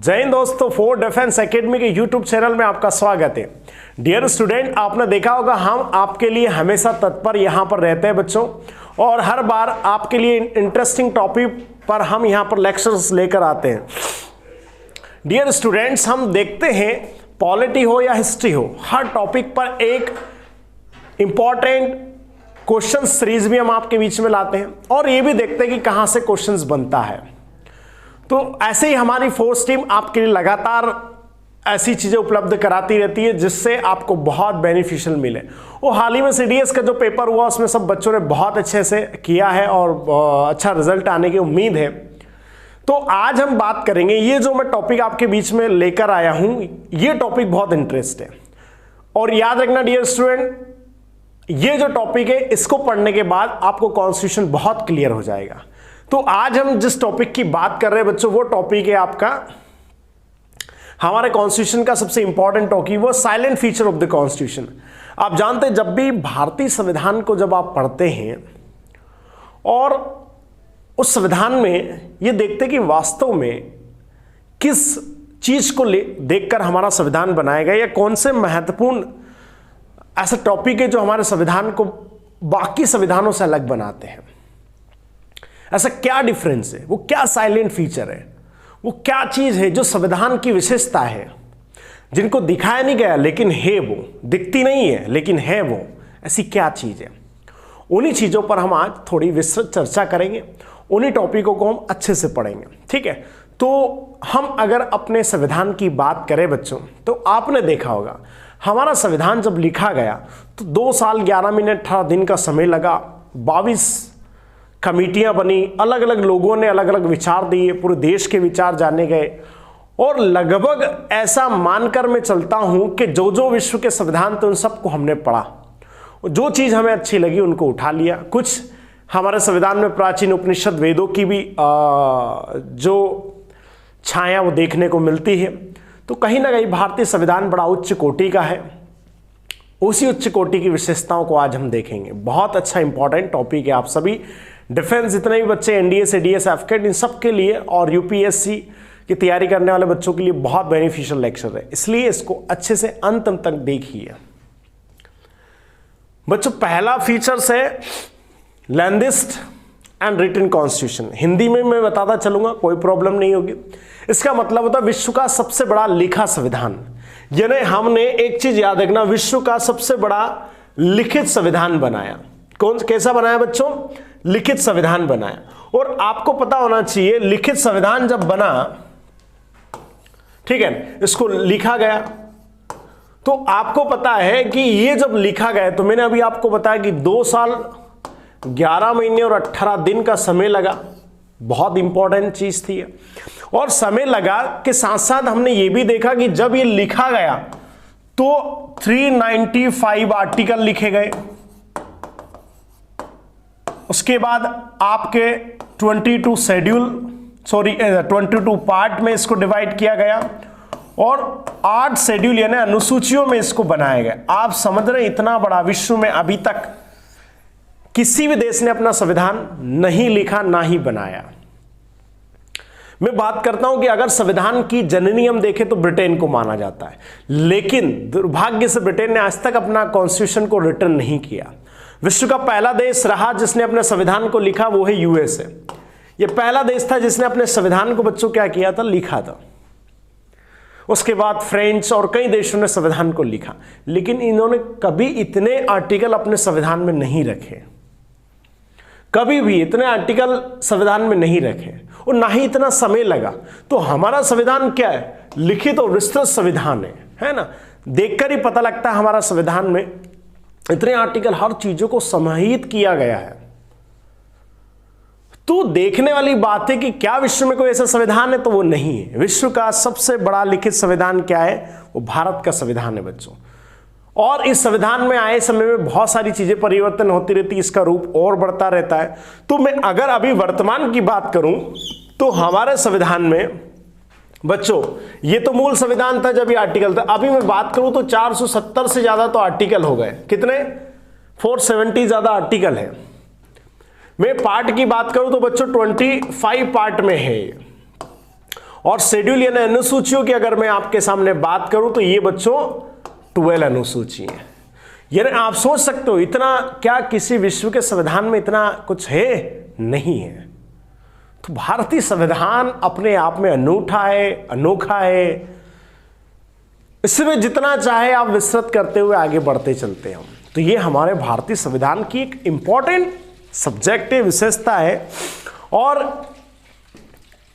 जय हिंद दोस्तों, four defence academy के यूट्यूब चैनल में आपका स्वागत है। डियर स्टूडेंट, आपने देखा होगा हम आपके लिए हमेशा तत्पर यहाँ पर रहते हैं बच्चों, और हर बार आपके लिए इंटरेस्टिंग टॉपिक पर हम यहाँ पर लेक्चर्स लेकर आते हैं। डियर स्टूडेंट्स, हम देखते हैं पॉलिटी हो या हिस्ट्री हो, हर टॉपिक पर एक इंपॉर्टेंट क्वेश्चन सीरीज भी हम आपके बीच में लाते हैं और ये भी देखते हैं कि कहाँ से क्वेश्चंस बनता है। तो ऐसे ही हमारी फोर्स टीम आपके लिए लगातार ऐसी चीजें उपलब्ध कराती रहती है जिससे आपको बहुत बेनिफिशियल मिले। वो हाल ही में सीडीएस का जो पेपर हुआ उसमें सब बच्चों ने बहुत अच्छे से किया है और अच्छा रिजल्ट आने की उम्मीद है। तो आज हम बात करेंगे, ये जो मैं टॉपिक आपके बीच में लेकर आया हूं, ये टॉपिक बहुत इंटरेस्ट है। और याद रखना डियर स्टूडेंट, ये जो टॉपिक है इसको पढ़ने के बाद आपको कॉन्स्टिट्यूशन बहुत क्लियर हो जाएगा। तो आज हम जिस टॉपिक की बात कर रहे हैं बच्चों, वो टॉपिक है आपका हमारे कॉन्स्टिट्यूशन का सबसे इंपॉर्टेंट टॉपिक, वो silent feature of the constitution. आप जानते हैं जब भी भारतीय संविधान को जब आप पढ़ते हैं और उस संविधान में ये देखते कि वास्तव में किस चीज को देखकर हमारा संविधान बनाया गया या कौन से महत्वपूर्ण ऐसा टॉपिक है जो हमारे संविधान को बाकी संविधानों से अलग बनाते हैं। ऐसा क्या डिफरेंस है, वो क्या साइलेंट फीचर है, वो क्या चीज है जो संविधान की विशेषता है, जिनको दिखाया नहीं गया लेकिन है, वो दिखती नहीं है लेकिन है, वो ऐसी क्या चीज है। उन्हीं चीजों पर हम आज थोड़ी विस्तृत चर्चा करेंगे, उन्हीं टॉपिकों को हम अच्छे से पढ़ेंगे, ठीक है। तो हम अगर अपने संविधान की बात करें बच्चों, तो आपने देखा होगा हमारा संविधान जब लिखा गया तो 2 साल 11 मिनट 18 दिन का समय लगा। 22 कमिटियां बनी, अलग अलग लोगों ने अलग अलग विचार दिए, पूरे देश के विचार जाने गए और लगभग ऐसा मानकर मैं चलता हूं कि जो जो विश्व के संविधान थे उन सबको हमने पढ़ा, जो चीज हमें अच्छी लगी उनको उठा लिया। कुछ हमारे संविधान में प्राचीन उपनिषद वेदों की भी जो छाया वो देखने को मिलती है। तो कहीं ना कहीं भारतीय संविधान बड़ा उच्च कोटि का है। उसी उच्च कोटि की विशेषताओं को आज हम देखेंगे। बहुत अच्छा इंपॉर्टेंट टॉपिक है, आप सभी डिफेंस जितने भी बच्चे एनडीए से डीएस एफकेट इन सब के लिए और यूपीएससी की तैयारी करने वाले बच्चों के लिए बहुत बेनिफिशियल लेक्चर है, इसलिए इसको अच्छे से अंत तक देखिए बच्चों। पहला फीचर्स है लैंडिस्ट एंड रिटन कॉन्स्टिट्यूशन। हिंदी में मैं बताता चलूंगा, कोई प्रॉब्लम नहीं होगी। इसका मतलब होता है विश्व का सबसे बड़ा लिखा संविधान। यानी हमने एक चीज याद रखना, विश्व का सबसे बड़ा लिखित संविधान बनाया। कैसा बनाया बच्चों? लिखित संविधान बनाया। और आपको पता होना चाहिए लिखित संविधान जब बना, ठीक है, इसको लिखा गया, तो आपको पता है कि ये जब लिखा गया, तो मैंने अभी आपको बताया कि 2 साल 11 महीने और 18 दिन का समय लगा। बहुत इंपॉर्टेंट चीज थी। और समय लगा के साथ साथ हमने ये भी देखा कि जब ये लिखा गया तो 395 आर्टिकल लिखे गए। उसके बाद आपके 22 पार्ट में इसको डिवाइड किया गया और 8 शेड्यूल यानी अनुसूचियों में इसको बनाया गया। आप समझ रहे हैं इतना बड़ा विश्व में अभी तक किसी भी देश ने अपना संविधान नहीं लिखा, ना ही बनाया। मैं बात करता हूं कि अगर संविधान की जननी हम देखें तो ब्रिटेन को माना जाता है, लेकिन दुर्भाग्य से ब्रिटेन ने आज तक अपना कॉन्स्टिट्यूशन को रिटर्न नहीं किया। विश्व का पहला देश रहा जिसने अपने संविधान को लिखा, वो है यूएसए। ये पहला देश था जिसने अपने संविधान को बच्चों क्या किया था, लिखा था। उसके बाद फ्रेंच और कई देशों ने संविधान को लिखा, लेकिन इन्होंने कभी इतने आर्टिकल अपने संविधान में नहीं रखे, कभी भी इतने आर्टिकल संविधान में नहीं रखे और ना ही इतना समय लगा। तो हमारा संविधान क्या है? लिखित और विस्तृत संविधान है ना। देखकर ही पता लगता है हमारा संविधान में इतने आर्टिकल, हर चीजों को समाहित किया गया है। तो देखने वाली बात है कि क्या विश्व में कोई ऐसा संविधान है, तो वो नहीं है। विश्व का सबसे बड़ा लिखित संविधान क्या है? वो भारत का संविधान है बच्चों। और इस संविधान में आए समय में बहुत सारी चीजें परिवर्तन होती रहती, इसका रूप और बढ़ता रहता है। तो मैं अगर अभी वर्तमान की बात करूं तो हमारे संविधान में बच्चों, ये तो मूल संविधान था जब ये आर्टिकल था। अभी मैं बात करूं तो 470 से ज्यादा तो आर्टिकल हो गए। कितने? 470 ज्यादा आर्टिकल है। मैं पार्ट की बात करूं तो बच्चों 25 पार्ट में है। और शेड्यूल यानी अनुसूचियों की अगर मैं आपके सामने बात करूं तो ये बच्चों 12 अनुसूची है। यानी आप सोच सकते हो इतना क्या किसी विश्व के संविधान में इतना कुछ है? नहीं है। तो भारतीय संविधान अपने आप में अनूठा है, अनोखा है। इसमें जितना चाहे आप विस्तृत करते हुए आगे बढ़ते चलते हैं। तो ये हमारे भारतीय संविधान की एक इंपॉर्टेंट सब्जेक्ट है, विशेषता है। और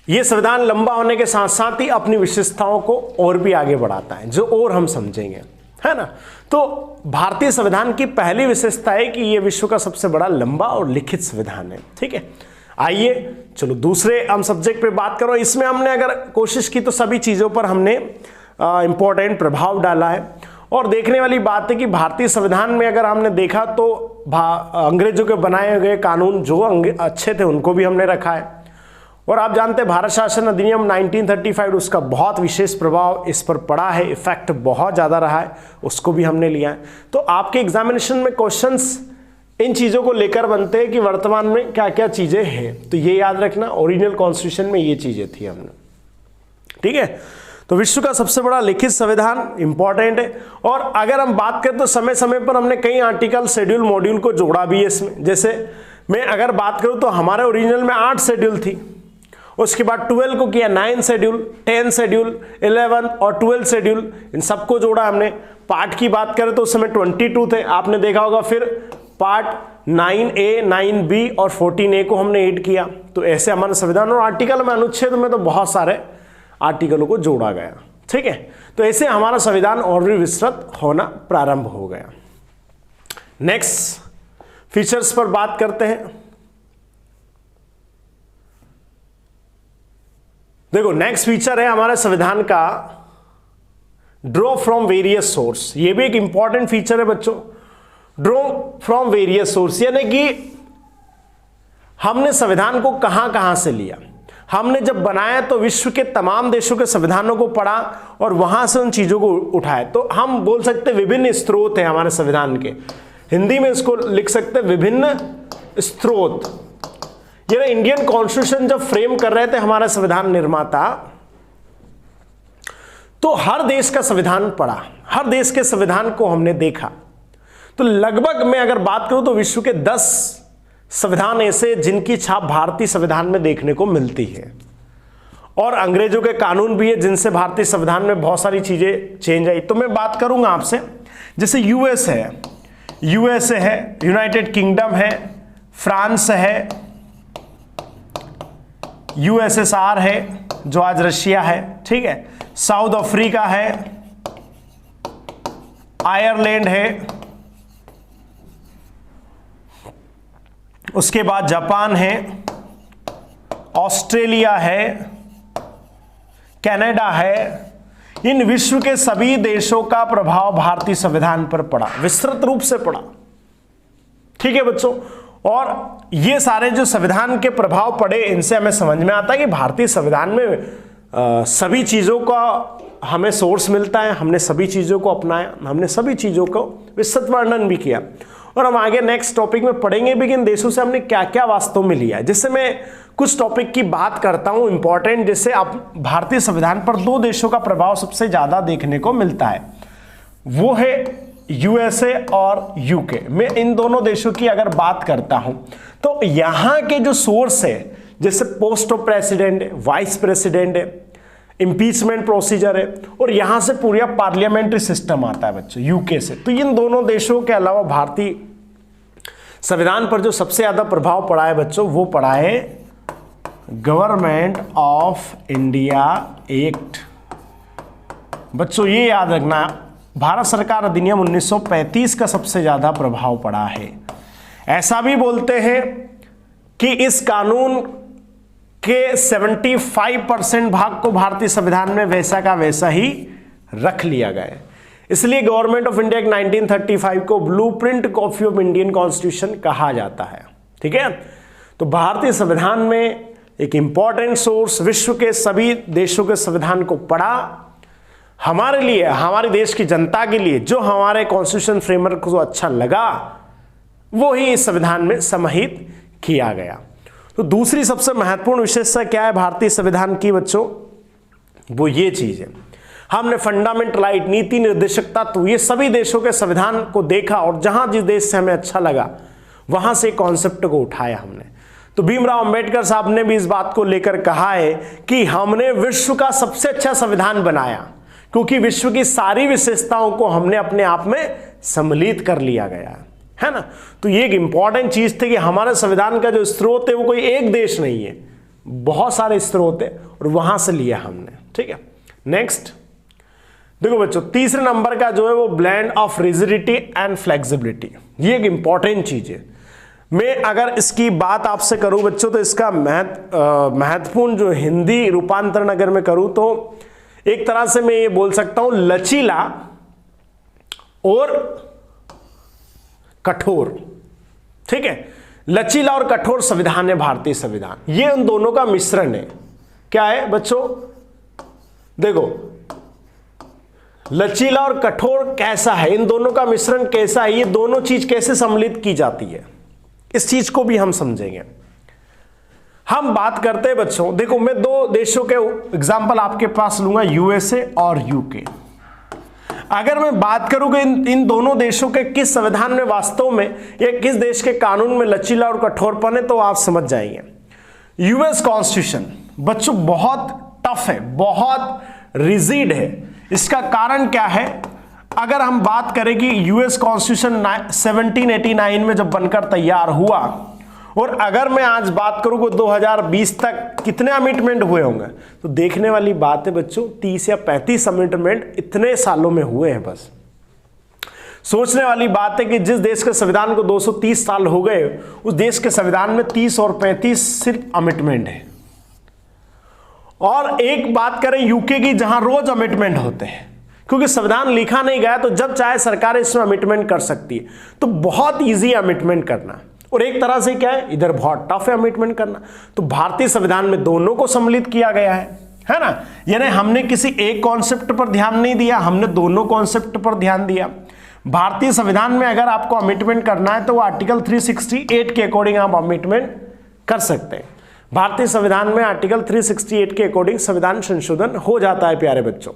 ये संविधान लंबा होने के साथ साथ ही अपनी विशेषताओं को और भी आगे बढ़ाता है, जो और हम समझेंगे, है ना। तो भारतीय संविधान की पहली विशेषता है कि यह विश्व का सबसे बड़ा लंबा और लिखित संविधान है। ठीक है, आइए चलो दूसरे हम सब्जेक्ट पे बात करो। इसमें हमने अगर कोशिश की तो सभी चीजों पर हमने इंपॉर्टेंट प्रभाव डाला है। और देखने वाली बात है कि भारतीय संविधान में अगर हमने देखा तो अंग्रेजों के बनाए गए कानून जो अच्छे थे उनको भी हमने रखा है। और आप जानते हैं भारत शासन अधिनियम 1935 उसका बहुत विशेष प्रभाव इस पर पड़ा है, इफेक्ट बहुत ज़्यादा रहा है, उसको भी हमने लिया है। तो आपके एग्जामिनेशन में क्वेश्चंस इन चीज़ों को लेकर बनते हैं कि वर्तमान में क्या क्या चीज़ें हैं। तो ये याद रखना, ओरिजिनल कॉन्स्टिट्यूशन में ये चीज़ें थी हमने। ठीक है, तो विश्व का सबसे बड़ा लिखित संविधान इंपॉर्टेंट है। और अगर हम बात करें तो समय समय पर हमने कई आर्टिकल, शेड्यूल, मॉड्यूल को जोड़ा भी है इसमें। जैसे मैं अगर बात करूं तो हमारे ओरिजिनल में 8 शेड्यूल थी, उसके बाद 12 को किया 9 शेड्यूल, 10 शेड्यूल, 11 और 12 शेड्यूल, इन सबको जोड़ा हमने। पार्ट की बात करें तो उस समय 22 थे, आपने देखा होगा। फिर पार्ट 9A, 9B और 14A को हमने ऐड किया। तो ऐसे हमारे संविधान और आर्टिकल में, अनुच्छेद में तो बहुत सारे आर्टिकलों को जोड़ा गया। ठीक है, तो ऐसे हमारा संविधान और भी विस्तृत होना प्रारंभ हो गया। नेक्स्ट फीचर्स पर बात करते हैं। देखो नेक्स्ट फीचर है हमारे संविधान का ड्रॉ फ्रॉम वेरियस सोर्स। ये भी एक इंपॉर्टेंट फीचर है बच्चों, ड्रॉ फ्रॉम वेरियस सोर्स, यानी कि हमने संविधान को कहां कहां से लिया। हमने जब बनाया तो विश्व के तमाम देशों के संविधानों को पढ़ा और वहां से उन चीजों को उठाए। तो हम बोल सकते विभिन्न स्रोत हैं हमारे संविधान के, हिंदी में इसको लिख सकते विभिन्न स्रोत। ये इंडियन कॉन्स्टिट्यूशन जब फ्रेम कर रहे थे हमारे संविधान निर्माता, तो हर देश का संविधान पढ़ा, हर देश के संविधान को हमने देखा। तो लगभग मैं अगर बात करूं तो विश्व के 10 संविधान ऐसे जिनकी छाप भारतीय संविधान में देखने को मिलती है। और अंग्रेजों के कानून भी है जिनसे भारतीय संविधान में बहुत सारी चीजें चेंज आई। तो मैं बात करूंगा आपसे, जैसे यूएसए है, यूनाइटेड किंगडम है, फ्रांस है, यूएसएसआर है जो आज रशिया है, ठीक है, साउथ अफ्रीका है, आयरलैंड है, उसके बाद जापान है, ऑस्ट्रेलिया है, कनाडा है। इन विश्व के सभी देशों का प्रभाव भारतीय संविधान पर पड़ा, विस्तृत रूप से पड़ा। ठीक है बच्चों, और ये सारे जो संविधान के प्रभाव पड़े इनसे हमें समझ में आता है कि भारतीय संविधान में सभी चीजों का हमें सोर्स मिलता है, हमने सभी चीजों को अपनाया, हमने सभी चीजों को विस्तृत वर्णन भी किया। और हम आगे नेक्स्ट टॉपिक में पढ़ेंगे भी कि इन देशों से हमने क्या क्या वास्तव में लिया है। जिससे मैं कुछ टॉपिक की बात करता हूं इंपॉर्टेंट, जिससे आप भारतीय संविधान पर 2 देशों का प्रभाव सबसे ज्यादा देखने को मिलता है, वो है यूएसए और यूके। मैं इन दोनों देशों की अगर बात करता हूं तो यहां के जो सोर्स है, जैसे पोस्ट ऑफ प्रेसिडेंट है, वाइस प्रेसिडेंट है, इंपीचमेंट प्रोसीजर है, और यहां से पूरा पार्लियामेंट्री सिस्टम आता है बच्चों यूके से। तो इन दोनों देशों के अलावा भारतीय संविधान पर जो सबसे ज्यादा प्रभाव पड़ा है बच्चों, वो पड़ा है गवर्नमेंट ऑफ इंडिया एक्ट। बच्चों ये याद रखना, भारत सरकार अधिनियम 1935 का सबसे ज्यादा प्रभाव पड़ा है। ऐसा भी बोलते हैं कि इस कानून के 75% भाग को भारतीय संविधान में वैसा का वैसा ही रख लिया गया है। इसलिए गवर्नमेंट ऑफ इंडिया 1935 को blueprint copy of Indian constitution कहा जाता है। ठीक है, तो भारतीय संविधान में एक इंपॉर्टेंट सोर्स, विश्व के सभी देशों के संविधान को पढ़ा, हमारे लिए, हमारे देश की जनता के लिए जो हमारे कॉन्स्टिट्यूशन फ्रेमवर्क को अच्छा लगा वो ही इस संविधान में समाहित किया गया। तो दूसरी सबसे महत्वपूर्ण विशेषता क्या है भारतीय संविधान की बच्चों? वो ये चीज है। हमने फंडामेंटल राइट, नीति निर्देशक तत्व, ये सभी देशों के संविधान को देखा और जहां जिस देश से हमें अच्छा लगा वहां से कॉन्सेप्ट को उठाया हमने। तो भीमराव अंबेडकर साहब ने भी इस बात को लेकर कहा है कि हमने विश्व का सबसे अच्छा संविधान बनाया, क्योंकि विश्व की सारी विशेषताओं को हमने अपने आप में सम्मिलित कर लिया गया है ना। तो ये एक इंपॉर्टेंट चीज थी कि हमारे संविधान का जो स्रोत है वो कोई एक देश नहीं है, बहुत सारे स्रोत है और वहां से लिया हमने। ठीक है, नेक्स्ट देखो बच्चों, तीसरे नंबर का जो है वो blend of rigidity and flexibility, ये एक इंपॉर्टेंट चीज है। मैं अगर इसकी बात आपसे करूं बच्चों तो इसका महत्वपूर्ण जो हिंदी रूपांतरण अगर मैं करूं तो एक तरह से मैं ये बोल सकता हूं लचीला और कठोर। ठीक है, लचीला और कठोर संविधान है भारतीय संविधान, ये उन दोनों का मिश्रण है। क्या है बच्चों, देखो लचीला और कठोर कैसा है, इन दोनों का मिश्रण कैसा है, ये दोनों चीज कैसे सम्मिलित की जाती है, इस चीज को भी हम समझेंगे। हम बात करते हैं बच्चों, देखो मैं दो देशों के एग्जांपल आपके पास लूंगा, यूएसए और यूके। अगर मैं बात करूं कि इन दोनों देशों के किस संविधान में वास्तव में या किस देश के कानून में लचीला और कठोरपन है, तो आप समझ जाएंगे। यूएस कॉन्स्टिट्यूशन बच्चों बहुत टफ है, बहुत रिजिड है। इसका कारण क्या है, अगर हम बात करें कि यूएस कॉन्स्टिट्यूशन 1789 में जब बनकर तैयार हुआ और अगर मैं आज बात करूं कि 2020 तक कितने अमेंडमेंट हुए होंगे, तो देखने वाली बात है बच्चों 30 या 35 अमेंडमेंट इतने सालों में हुए हैं। बस सोचने वाली बात है कि जिस देश के संविधान को 230 साल हो गए, उस देश के संविधान में 30 और 35 सिर्फ अमेंडमेंट है। और एक बात करें यूके की, जहां रोज अमेंडमेंट होते हैं, क्योंकि संविधान लिखा नहीं गया तो जब चाहे सरकार इसमें अमेंडमेंट कर सकती है, तो बहुत इजी अमेंडमेंट करना। और एक तरह से क्या है, इधर बहुत टफ है अमेंडमेंट करना। तो भारतीय संविधान में दोनों को सम्मिलित किया गया है ना। यानी हमने किसी एक कॉन्सेप्ट पर ध्यान नहीं दिया, हमने दोनों कॉन्सेप्ट पर ध्यान दिया। भारतीय संविधान में अगर आपको अमेंडमेंट करना है तो वो आर्टिकल 368 के अकॉर्डिंग आप अमेंडमेंट कर सकते हैं। भारतीय संविधान में आर्टिकल 368 के अकॉर्डिंग संविधान संशोधन हो जाता है प्यारे बच्चों।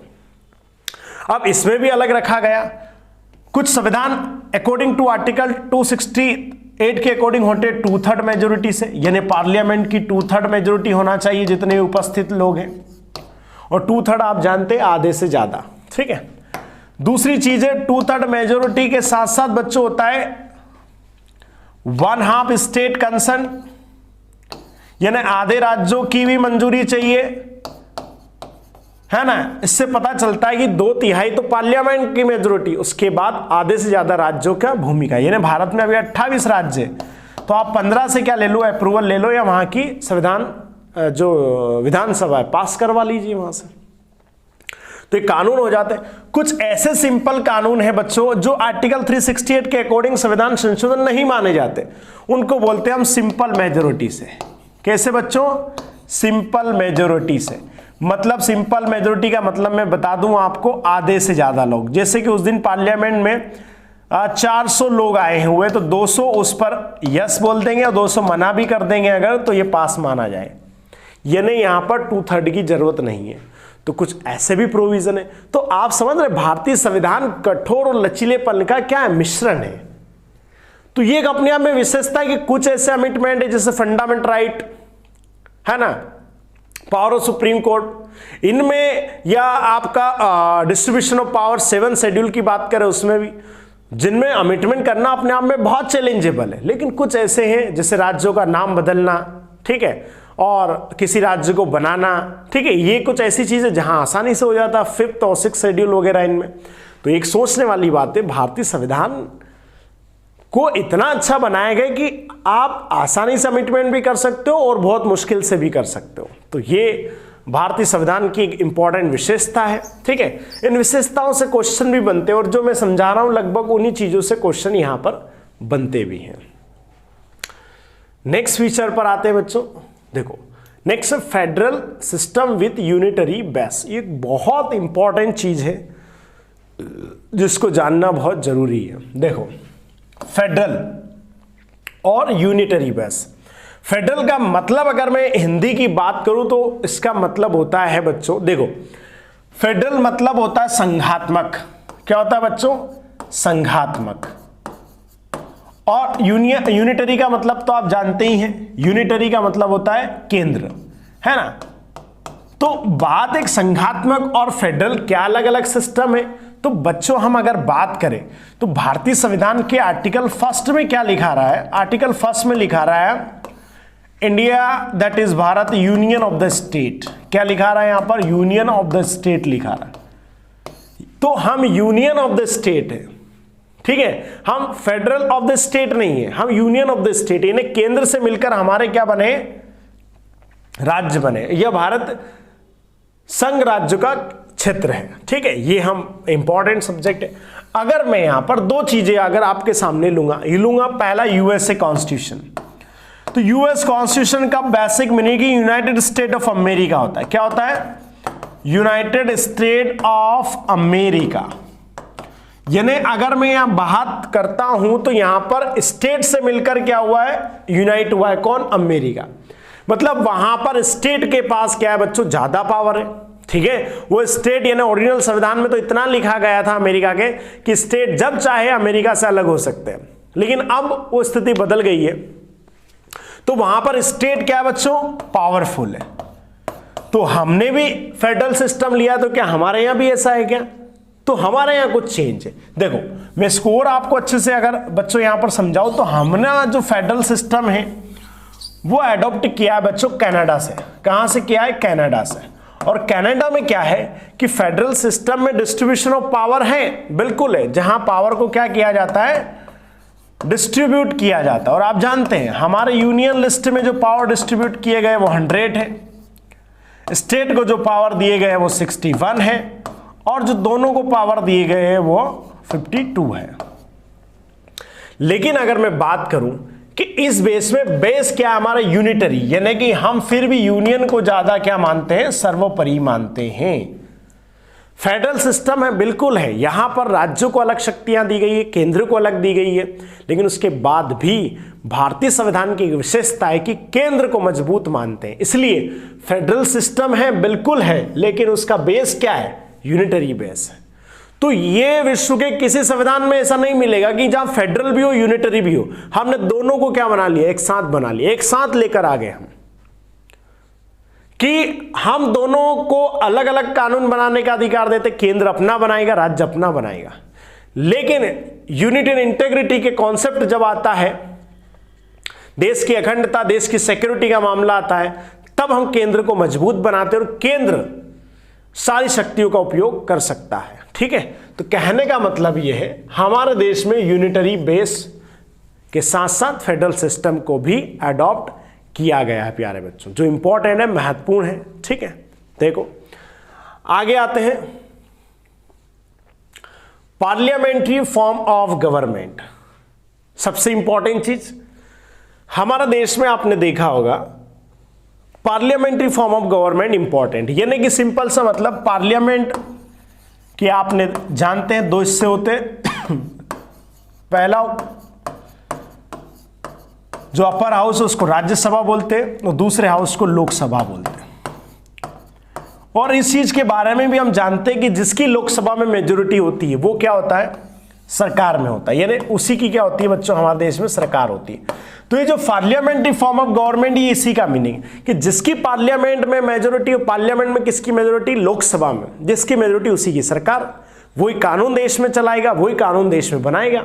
अब इसमें भी अलग रखा गया, कुछ संविधान अकॉर्डिंग टू आर्टिकल 268 के अकॉर्डिंग होते 2/3 मेजोरिटी से, यानी पार्लियामेंट की 2/3 मेजोरिटी होना चाहिए जितने उपस्थित लोग हैं, और 2/3 आप जानते हैं आधे से ज्यादा। ठीक है, दूसरी चीज है 2/3 मेजोरिटी के साथ साथ बच्चों होता है 1/2 स्टेट कंसर्न, यानी आधे राज्यों की भी मंजूरी चाहिए, है ना। इससे पता चलता है कि 2/3 तो पार्लियामेंट की मेजोरिटी, उसके बाद आधे से ज्यादा राज्यों का भूमिका। यानी भारत में अभी 28 राज्य है, तो आप 15 से क्या ले लो, अप्रूवल ले लो, या वहां की संविधान जो विधानसभा है पास करवा लीजिए वहां से, तो ये कानून हो जाते हैं। कुछ ऐसे सिंपल कानून है बच्चों जो आर्टिकल 368 के अकॉर्डिंग संविधान संशोधन नहीं माने जाते, उनको बोलते हैं हम सिंपल मेजोरिटी से। कैसे बच्चों, सिंपल मेजोरिटी से। मतलब सिंपल मेजोरिटी का मतलब मैं बता दूं आपको, आधे से ज्यादा लोग। जैसे कि उस दिन पार्लियामेंट में 400 लोग आए हुए, तो 200 उस पर यस बोल देंगे और 200 मना भी कर देंगे अगर, तो ये पास माना जाए। यानी यहां पर 2/3 की जरूरत नहीं है। तो कुछ ऐसे भी प्रोविजन है। तो आप समझ रहे, भारतीय संविधान कठोर और लचीलेपन का क्या है, मिश्रण है। तो ये अपने आप में विशेषता है कि कुछ ऐसे अमेंडमेंट है जैसे फंडामेंटल राइट, है ना, पावर ऑफ सुप्रीम कोर्ट, इनमें, या आपका डिस्ट्रीब्यूशन ऑफ पावर 7 शेड्यूल की बात करें उसमें भी, जिनमें अमेंडमेंट करना अपने आप में बहुत चैलेंजेबल है। लेकिन कुछ ऐसे हैं जैसे राज्यों का नाम बदलना, ठीक है, और किसी राज्य को बनाना, ठीक है, ये कुछ ऐसी चीजें जहां आसानी से हो जाता है, 5th और 6th शेड्यूल वगैरह इनमें। तो एक सोचने वाली बात है, भारतीय संविधान को इतना अच्छा बनाया गया कि आप आसानी से अमेंडमेंट भी कर सकते हो और बहुत मुश्किल से भी कर सकते हो। तो ये भारतीय संविधान की एक इंपॉर्टेंट विशेषता है। ठीक है, इन विशेषताओं से क्वेश्चन भी बनते हैं, और जो मैं समझा रहा हूं लगभग उन्हीं चीजों से क्वेश्चन यहां पर बनते भी हैं। नेक्स्ट फीचर पर आते हैं बच्चों। देखो, next federal system with unitary base. ये बहुत इंपॉर्टेंट चीज है जिसको जानना बहुत जरूरी है। देखो, फेडरल और यूनिटरी बेस। फेडरल का मतलब अगर मैं हिंदी की बात करूं तो इसका मतलब होता है बच्चों, देखो फेडरल मतलब होता है संघात्मक। क्या होता है बच्चों? संघात्मक। और यूनिटरी का मतलब तो आप जानते ही हैं, यूनिटरी का मतलब होता है केंद्र, है ना। तो बात एक संघात्मक और फेडरल क्या अलग अलग सिस्टम है। तो बच्चों हम अगर बात करें तो भारतीय संविधान के आर्टिकल 1 में क्या लिखा रहा है? आर्टिकल 1 में लिखा रहा है India that is Bharat union of the state. क्या लिखा रहा है यहां पर? यूनियन ऑफ द स्टेट लिखा रहा है। तो हम यूनियन ऑफ द स्टेट है, ठीक है, हम फेडरल ऑफ द स्टेट नहीं है, हम यूनियन ऑफ द स्टेट, यानी केंद्र से मिलकर हमारे क्या बने? राज्य बने। यह भारत संघ राज्य का क्षेत्र है, ठीक है। ये हम इंपॉर्टेंट सब्जेक्ट है। अगर मैं यहां पर दो चीजें अगर आपके सामने लूंगा, पहला यूएसए कॉन्स्टिट्यूशन। तो यूएस कॉन्स्टिट्यूशन का basic meaning United state of America होता है। क्या होता है? United state of America. यानी अगर मैं यहां बात करता हूं तो यहां पर स्टेट से मिलकर क्या हुआ है? यूनाइट हुआ है। कौन? अमेरिका। मतलब वहां पर स्टेट के पास क्या है बच्चों? ज्यादा पावर है, ठीक है। वो स्टेट यानी ओरिजिनल संविधान में तो इतना लिखा गया था अमेरिका के कि स्टेट जब चाहे अमेरिका से अलग हो सकते हैं, लेकिन अब वो स्थिति बदल गई है। तो वहां पर स्टेट क्या है बच्चों? पावरफुल है। तो हमने भी फेडरल सिस्टम लिया, तो क्या हमारे यहां भी ऐसा है क्या? तो हमारे यहां कुछ चेंज है। देखो मैं स्कोर आपको अच्छे से अगर बच्चों यहां पर समझाऊं तो हमने जो फेडरल सिस्टम है वो एडॉप्ट किया है बच्चों कनाडा से। कहां से किया है? कनाडा से। और कनाडा में क्या है कि फेडरल सिस्टम में डिस्ट्रीब्यूशन ऑफ पावर है, बिल्कुल है, जहां पावर को क्या किया जाता है? डिस्ट्रीब्यूट किया जाता है। और आप जानते हैं हमारे यूनियन लिस्ट में जो पावर डिस्ट्रीब्यूट किए गए वो 100 है, स्टेट को जो पावर दिए गए वो 61 है, और जो दोनों को पावर दिए गए हैं वो 52 है। लेकिन अगर मैं बात करूं कि इस बेस में बेस क्या हमारा? यूनिटरी, यानी कि हम फिर भी यूनियन को ज्यादा क्या मानते हैं? सर्वोपरि मानते हैं। फेडरल सिस्टम है, बिल्कुल है, यहां पर राज्यों को अलग शक्तियां दी गई है, केंद्र को अलग दी गई है, लेकिन उसके बाद भी भारतीय संविधान की विशेषता है कि केंद्र को मजबूत मानते हैं। इसलिए फेडरल सिस्टम है, बिल्कुल है, लेकिन उसका बेस क्या है? यूनिटरी बेस है। तो ये विश्व के किसी संविधान में ऐसा नहीं मिलेगा कि जहां फेडरल भी हो यूनिटरी भी हो। हमने दोनों को क्या बना लिया? एक साथ बना लिया, एक साथ लेकर आ गए हम कि हम दोनों को अलग अलग कानून बनाने का अधिकार देते। केंद्र अपना बनाएगा, राज्य अपना बनाएगा, लेकिन यूनिटी एंड इंटीग्रिटी के कॉन्सेप्ट जब आता है, देश की अखंडता, देश की सिक्योरिटी का मामला आता है, तब हम केंद्र को मजबूत बनाते हैं और केंद्र सारी शक्तियों का उपयोग कर सकता है, ठीक है। तो कहने का मतलब यह है हमारे देश में यूनिटरी बेस के साथ साथ फेडरल सिस्टम को भी अडॉप्ट किया गया है प्यारे बच्चों, जो इंपॉर्टेंट है, महत्वपूर्ण है, ठीक है। देखो आगे आते हैं, पार्लियामेंट्री फॉर्म ऑफ गवर्नमेंट। सबसे इंपॉर्टेंट चीज हमारा देश में आपने देखा होगा, parliamentary form of government important, यानी कि सिंपल सा मतलब पार्लियामेंट कि आपने जानते हैं दो हिस्से होते हैं। पहला जो अपर हाउस है उसको राज्यसभा बोलते हैं और दूसरे हाउस को लोकसभा बोलते हैं। और इस चीज के बारे में भी हम जानते हैं कि जिसकी लोकसभा में मेजोरिटी होती है वो क्या होता है? सरकार में होता है, यानी उसी की क्या होती है बच्चों? हमारे देश में सरकार होती है। तो ये जो पार्लियामेंट्री फॉर्म ऑफ गवर्नमेंट, ये इसी का मीनिंग कि जिसकी पार्लियामेंट में मेजोरिटी, पार्लियामेंट में किसकी मेजोरिटी? लोकसभा में जिसकी मेजोरिटी उसी की सरकार, वही कानून देश में चलाएगा, वही कानून देश में बनाएगा।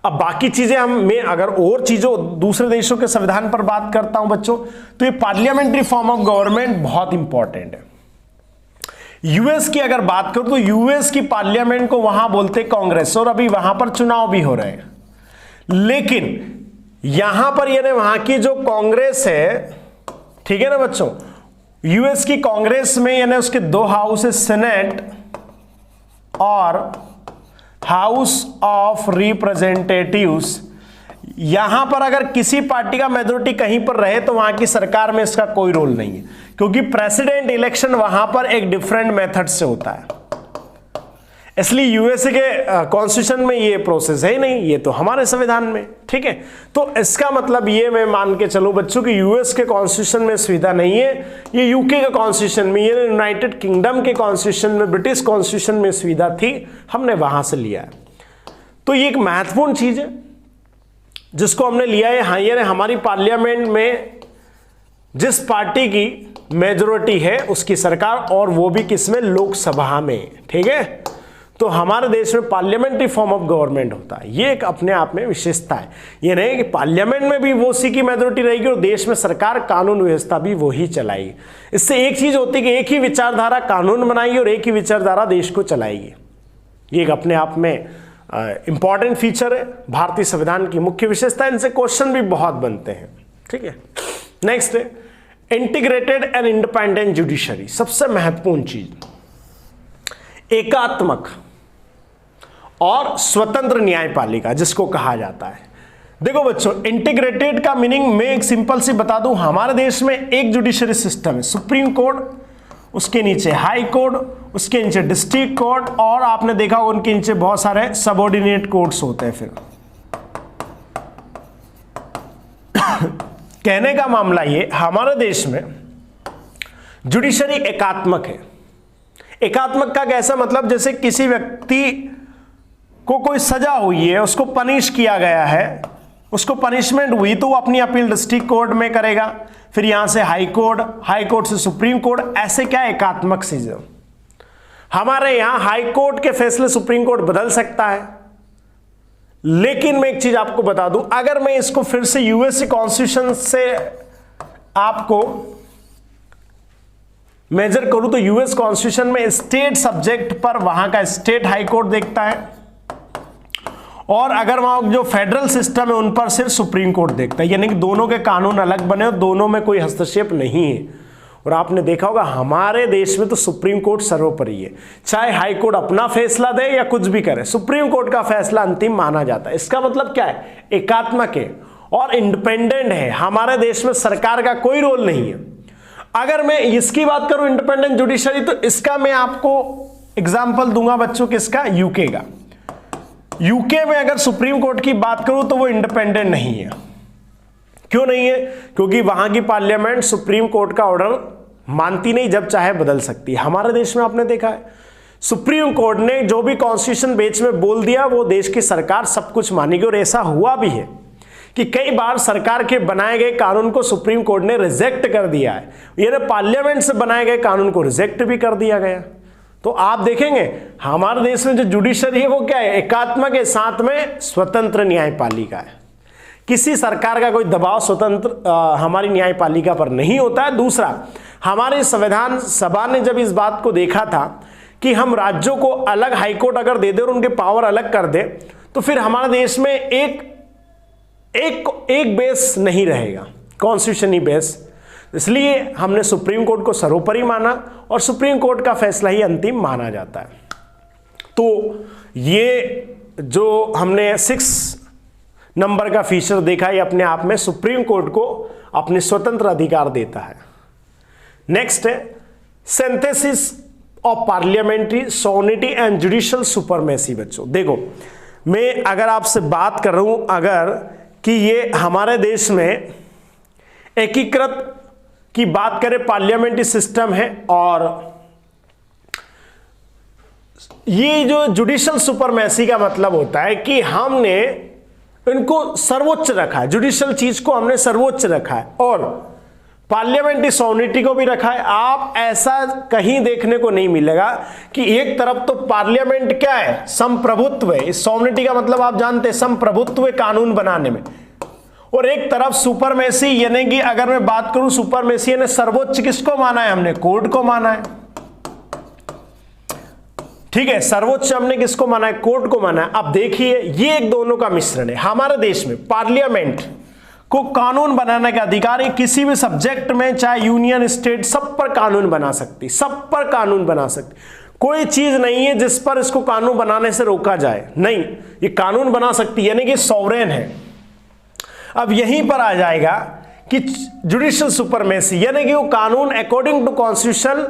अब बाकी चीजें मैं अगर और चीजों दूसरे देशों के संविधान पर बात करता हूं बच्चों, तो ये पार्लियामेंट्री फॉर्म ऑफ गवर्नमेंट बहुत इंपॉर्टेंट है। यूएस की अगर बात करूं तो यूएस की पार्लियामेंट को वहां बोलते कांग्रेस, और अभी वहां पर चुनाव भी हो रहे हैं। लेकिन यहां पर यानी वहां की जो कांग्रेस है, ठीक है ना बच्चों, यूएस की कांग्रेस में यानी उसके दो हाउस है, सेनेट और हाउस ऑफ रिप्रेजेंटेटिव्स। यहां पर अगर किसी पार्टी का मेजोरिटी कहीं पर रहे तो वहां की सरकार में इसका कोई रोल नहीं है, क्योंकि प्रेसिडेंट इलेक्शन वहां पर एक डिफरेंट मेथड से होता है। इसलिए यूएसए के कॉन्स्टिट्यूशन में ये प्रोसेस है ही नहीं, ये तो हमारे संविधान में। ठीक है, तो इसका मतलब ये मैं मान के चलूं बच्चों कि यूएस के कॉन्स्टिट्यूशन में सुविधा नहीं है, ये यूके के कॉन्स्टिट्यूशन में, ये यूनाइटेड किंगडम के कॉन्स्टिट्यूशन में, ब्रिटिश कॉन्स्टिट्यूशन में सुविधा थी, हमने वहां से लिया है। तो ये एक महत्वपूर्ण चीज है जिसको हमने लिया है। हाँ, ये हमारी पार्लियामेंट में जिस पार्टी की मेजोरिटी है उसकी सरकार, और वो भी किसमें, लोकसभा में। ठीक है, तो हमारे देश में पार्लियामेंट्री फॉर्म ऑफ गवर्नमेंट होता है, ये एक अपने आप में विशेषता है। ये नहीं कि पार्लियामेंट में भी वो उसी की मेजोरिटी रहेगी और देश में सरकार कानून व्यवस्था भी वही चलाएगी। इससे एक चीज होती है कि एक ही विचारधारा कानून बनाएगी और एक ही विचारधारा देश को चलाएगी। ये एक अपने आप में इंपॉर्टेंट फीचर है भारतीय संविधान की, मुख्य विशेषता। इनसे क्वेश्चन भी बहुत बनते हैं। ठीक है, नेक्स्ट है इंटीग्रेटेड एंड इंडिपेंडेंट जुडिशरी। सबसे महत्वपूर्ण चीज, एकात्मक और स्वतंत्र न्यायपालिका जिसको कहा जाता है। देखो बच्चों, इंटीग्रेटेड का मीनिंग मैं एक सिंपल सी बता दूं। हमारे देश में एक जुडिशरी सिस्टम है, सुप्रीम कोर्ट, उसके नीचे हाई कोर्ट, उसके नीचे डिस्ट्रिक्ट कोर्ट, और आपने देखा उनके नीचे बहुत सारे सबऑर्डिनेट कोर्ट्स होते हैं। फिर कहने का मामला ये, हमारे देश में जुडिशरी एकात्मक है। एकात्मक का कैसा मतलब, जैसे किसी व्यक्ति को कोई सजा हुई है, उसको पनिश किया गया है, उसको पनिशमेंट हुई, तो वो अपनी अपील डिस्ट्रिक्ट कोर्ट में करेगा, फिर यहां से हाई कोर्ट से सुप्रीम कोर्ट, ऐसे क्या एकात्मक चीज है। हमारे यहां हाई कोर्ट के फैसले सुप्रीम कोर्ट बदल सकता है। लेकिन मैं एक चीज आपको बता दूं, अगर मैं इसको फिर से यूएसए कॉन्स्टिट्यूशन से आपको मेजर करूं तो यूएस कॉन्स्टिट्यूशन में स्टेट सब्जेक्ट पर वहां का स्टेट हाई कोर्ट देखता है, और अगर वहां जो फेडरल सिस्टम है उन पर सिर्फ सुप्रीम कोर्ट देखता है। यानी कि दोनों के कानून अलग बने और दोनों में कोई हस्तक्षेप नहीं है। और आपने देखा होगा हमारे देश में तो सुप्रीम कोर्ट सर्वोपरि है, चाहे हाई कोर्ट अपना फैसला दे या कुछ भी करे, सुप्रीम कोर्ट का फैसला अंतिम माना जाता है। इसका मतलब क्या है, एकात्मक है और इंडिपेंडेंट है। हमारे देश में सरकार का कोई रोल नहीं है। अगर मैं इसकी बात करूं इंडिपेंडेंट जुडिशरी, तो इसका मैं आपको एग्जांपल दूंगा बच्चों, किसका, यूके का। यूके में अगर सुप्रीम कोर्ट की बात करूं तो वो इंडिपेंडेंट नहीं है। क्यों नहीं है, क्योंकि वहां की पार्लियामेंट सुप्रीम कोर्ट का ऑर्डर मानती नहीं, जब चाहे बदल सकती है। हमारे देश में आपने देखा है सुप्रीम कोर्ट ने जो भी कॉन्स्टिट्यूशन बेंच में बोल दिया वो देश की सरकार सब कुछ मानेगी, और ऐसा हुआ भी है कि कई बार सरकार के बनाए गए कानून को सुप्रीम कोर्ट ने रिजेक्ट कर दिया है, यानी पार्लियामेंट से बनाए गए कानून को रिजेक्ट भी कर दिया गया। तो आप देखेंगे हमारे देश में जो जुडिशरी है वो क्या है, एकात्मक है, साथ में स्वतंत्र न्यायपालिका है। किसी सरकार का कोई दबाव स्वतंत्र हमारी न्यायपालिका पर नहीं होता है। दूसरा, हमारे संविधान सभा ने जब इस बात को देखा था कि हम राज्यों को अलग हाईकोर्ट अगर दे दे और उनके पावर अलग कर दे, तो फिर हमारे देश में एक बेस नहीं रहेगा, कॉन्स्टिट्यूशनल बेस। इसलिए हमने सुप्रीम कोर्ट को सर्वोपरि माना और सुप्रीम कोर्ट का फैसला ही अंतिम माना जाता है। तो ये जो हमने 6 नंबर का फीचर देखा, ये अपने आप में सुप्रीम कोर्ट को अपने स्वतंत्र अधिकार देता है। नेक्स्ट है synthesis of parliamentary sovereignty and judicial supremacy. बच्चों देखो, मैं अगर आपसे बात कर रहा हूं अगर कि ये हमारे देश में एकीकृत की बात करें, पार्लियामेंट्री सिस्टम है, और ये जो जुडिशियल सुपरमेसी का मतलब होता है कि हमने इनको सर्वोच्च रखा है, जुडिशियल चीज को हमने सर्वोच्च रखा है और पार्लियामेंट्री सोवरेनिटी को भी रखा है। आप ऐसा कहीं देखने को नहीं मिलेगा कि एक तरफ तो पार्लियामेंट क्या है, संप्रभुत्व है। इस सोवरेनिटी का मतलब आप जानते हैं, संप्रभुत्व कानून बनाने में, और एक तरफ सुपरमेसी, यानी कि अगर मैं बात करूं सुपरमेसी यानी सर्वोच्च किसको माना है, हमने कोर्ट को माना है। ठीक है, सर्वोच्च हमने किसको माना है, कोर्ट को माना है। अब देखिए ये एक दोनों का मिश्रण है। हमारे देश में पार्लियामेंट को कानून बनाने का अधिकार है, किसी भी सब्जेक्ट में, चाहे यूनियन स्टेट, सब पर कानून बना सकती, सब पर कानून बना सकती। कोई चीज नहीं है जिस पर इसको कानून बनाने से रोका जाए, नहीं, ये कानून बना सकती, यानी कि सॉवरेन है। अब यहीं पर आ जाएगा कि जुडिशियल सुपरमेसी, यानी कि वो कानून अकॉर्डिंग टू कॉन्स्टिट्यूशन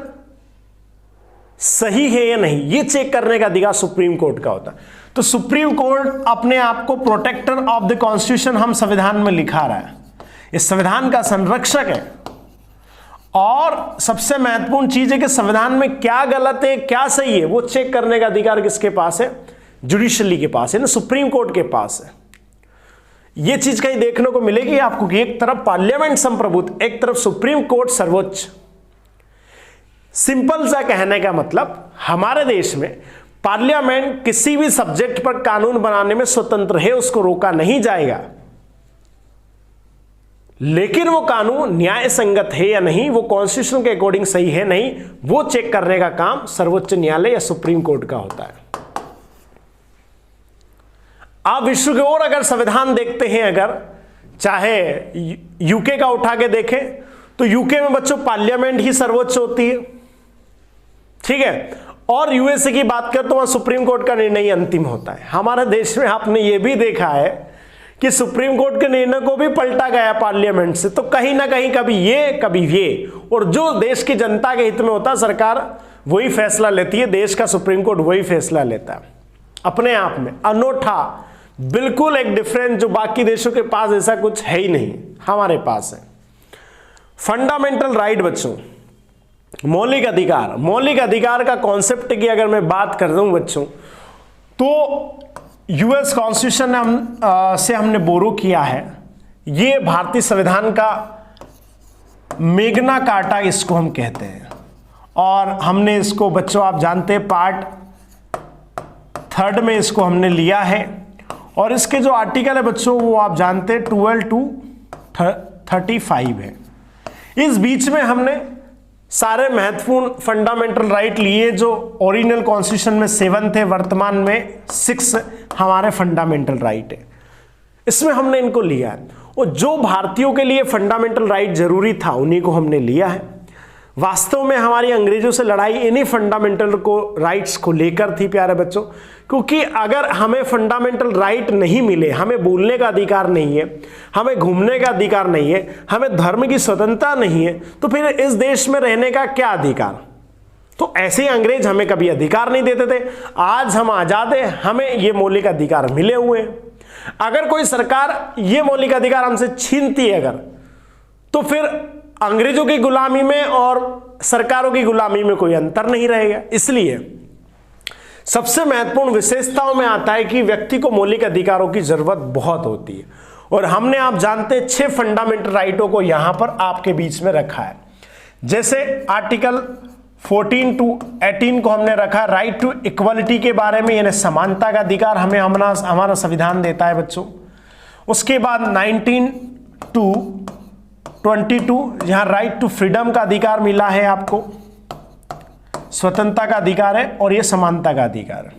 सही है या नहीं, ये चेक करने का अधिकार सुप्रीम कोर्ट का होता है। तो सुप्रीम कोर्ट अपने आप को प्रोटेक्टर ऑफ द कॉन्स्टिट्यूशन हम संविधान में लिखा रहा है, इस संविधान का संरक्षक है। और सबसे महत्वपूर्ण चीज है कि संविधान में क्या गलत है क्या सही है वो चेक करने का अधिकार किसके पास है, जुडिशरी के पास है ना, सुप्रीम कोर्ट के पास है। यह चीज कहीं देखने को मिलेगी आपको कि एक तरफ पार्लियामेंट संप्रभुत्व, एक तरफ सुप्रीम कोर्ट सर्वोच्च। सिंपल सा कहने का मतलब हमारे देश में पार्लियामेंट किसी भी सब्जेक्ट पर कानून बनाने में स्वतंत्र है, उसको रोका नहीं जाएगा, लेकिन वो कानून न्याय संगत है या नहीं, वो कॉन्स्टिट्यूशन के अकॉर्डिंग सही है नहीं, वो चेक करने का काम सर्वोच्च न्यायालय या सुप्रीम कोर्ट का होता है। आप विश्व के और अगर संविधान देखते हैं, अगर चाहे यूके का उठा के देखें तो यूके में बच्चों पार्लियामेंट ही सर्वोच्च होती है, ठीक है। और यूएसए की बात करें तो वहां सुप्रीम कोर्ट का निर्णय अंतिम होता है। हमारे देश में आपने ये भी देखा है कि सुप्रीम कोर्ट के निर्णय को भी पलटा गया पार्लियामेंट से, तो कहीं ना कहीं कभी ये, और जो देश की जनता के हित में होता है सरकार वही फैसला लेती है, देश का सुप्रीम कोर्ट वही फैसला लेता है। अपने आप में अनोठा, बिल्कुल एक डिफरेंस, जो बाकी देशों के पास ऐसा कुछ है ही नहीं, हमारे पास है। फंडामेंटल राइट बच्चों, मौलिक अधिकार, मौलिक अधिकार का कॉन्सेप्ट की अगर मैं बात कर दूं बच्चों, तो यूएस कॉन्स्टिट्यूशन से हमने बोरो किया है। ये भारतीय संविधान का मैग्ना कार्टा इसको हम कहते हैं, और हमने इसको बच्चों आप जानते हैं पार्ट 3 में इसको हमने लिया है। और इसके जो आर्टिकल है बच्चों वो आप जानते हैं 12 to 35 है। इस बीच में हमने सारे महत्वपूर्ण फंडामेंटल राइट लिए जो ओरिजिनल कॉन्स्टिट्यूशन में 7 थे, वर्तमान में 6 हमारे फंडामेंटल राइट है, इसमें हमने इनको लिया है। और जो भारतीयों के लिए फंडामेंटल राइट जरूरी था उन्हीं को हमने लिया है। वास्तव में हमारी अंग्रेजों से लड़ाई इन्हीं फंडामेंटल राइट्स को लेकर थी प्यारे बच्चों, क्योंकि अगर हमें फंडामेंटल राइट नहीं मिले, हमें बोलने का अधिकार नहीं है, हमें घूमने का अधिकार नहीं है, हमें धर्म की स्वतंत्रता नहीं है, तो फिर इस देश में रहने का क्या अधिकार। तो ऐसे ही अंग्रेज हमें कभी अधिकार नहीं देते थे। आज हम आजाद हैं, हमें ये मौलिक अधिकार मिले हुए हैं। अगर कोई सरकार ये मौलिक अधिकार हमसे छीनती है अगर, तो फिर अंग्रेजों की गुलामी में और सरकारों की गुलामी में कोई अंतर नहीं रहेगा। इसलिए सबसे महत्वपूर्ण विशेषताओं में आता है कि व्यक्ति को मौलिक अधिकारों की जरूरत बहुत होती है, और हमने आप जानते हैं 6 फंडामेंटल राइटों को यहां पर आपके बीच में रखा है। जैसे आर्टिकल 14 to 18 को हमने रखा है राइट टू इक्वलिटी के बारे में, यानी समानता का अधिकार हमें हमारा संविधान देता है बच्चों। उसके बाद 19 to 22 यहां राइट टू फ्रीडम का अधिकार मिला है आपको, स्वतंत्रता का अधिकार है और यह समानता का अधिकार है।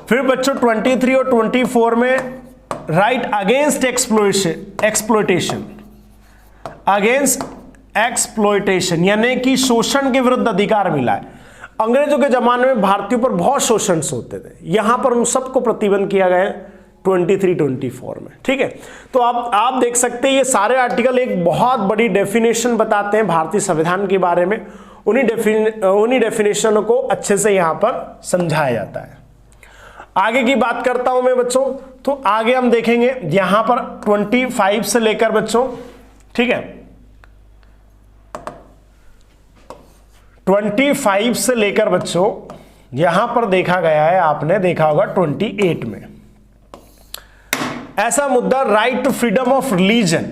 फिर बच्चों 23 और 24 में right against exploitation, against exploitation यानी कि शोषण के विरुद्ध अधिकार मिला है। अंग्रेजों के जमाने में भारतीयों पर बहुत शोषण होते थे, यहां पर उन सबको प्रतिबंध किया गया है 23-24 में, ठीक है। तो आप देख सकते हैं ये सारे आर्टिकल एक बहुत बड़ी डेफिनेशन बताते हैं भारतीय संविधान के बारे में, उन्हीं डेफिनेशनों को अच्छे से यहां पर समझाया जाता है। आगे की बात करता हूं मैं बच्चों, तो आगे हम देखेंगे यहां पर 25 से लेकर बच्चों, ठीक है, 25 से लेकर बच्चों यहां पर देखा गया है, आपने देखा होगा 28 में ऐसा मुद्दा right to freedom of religion.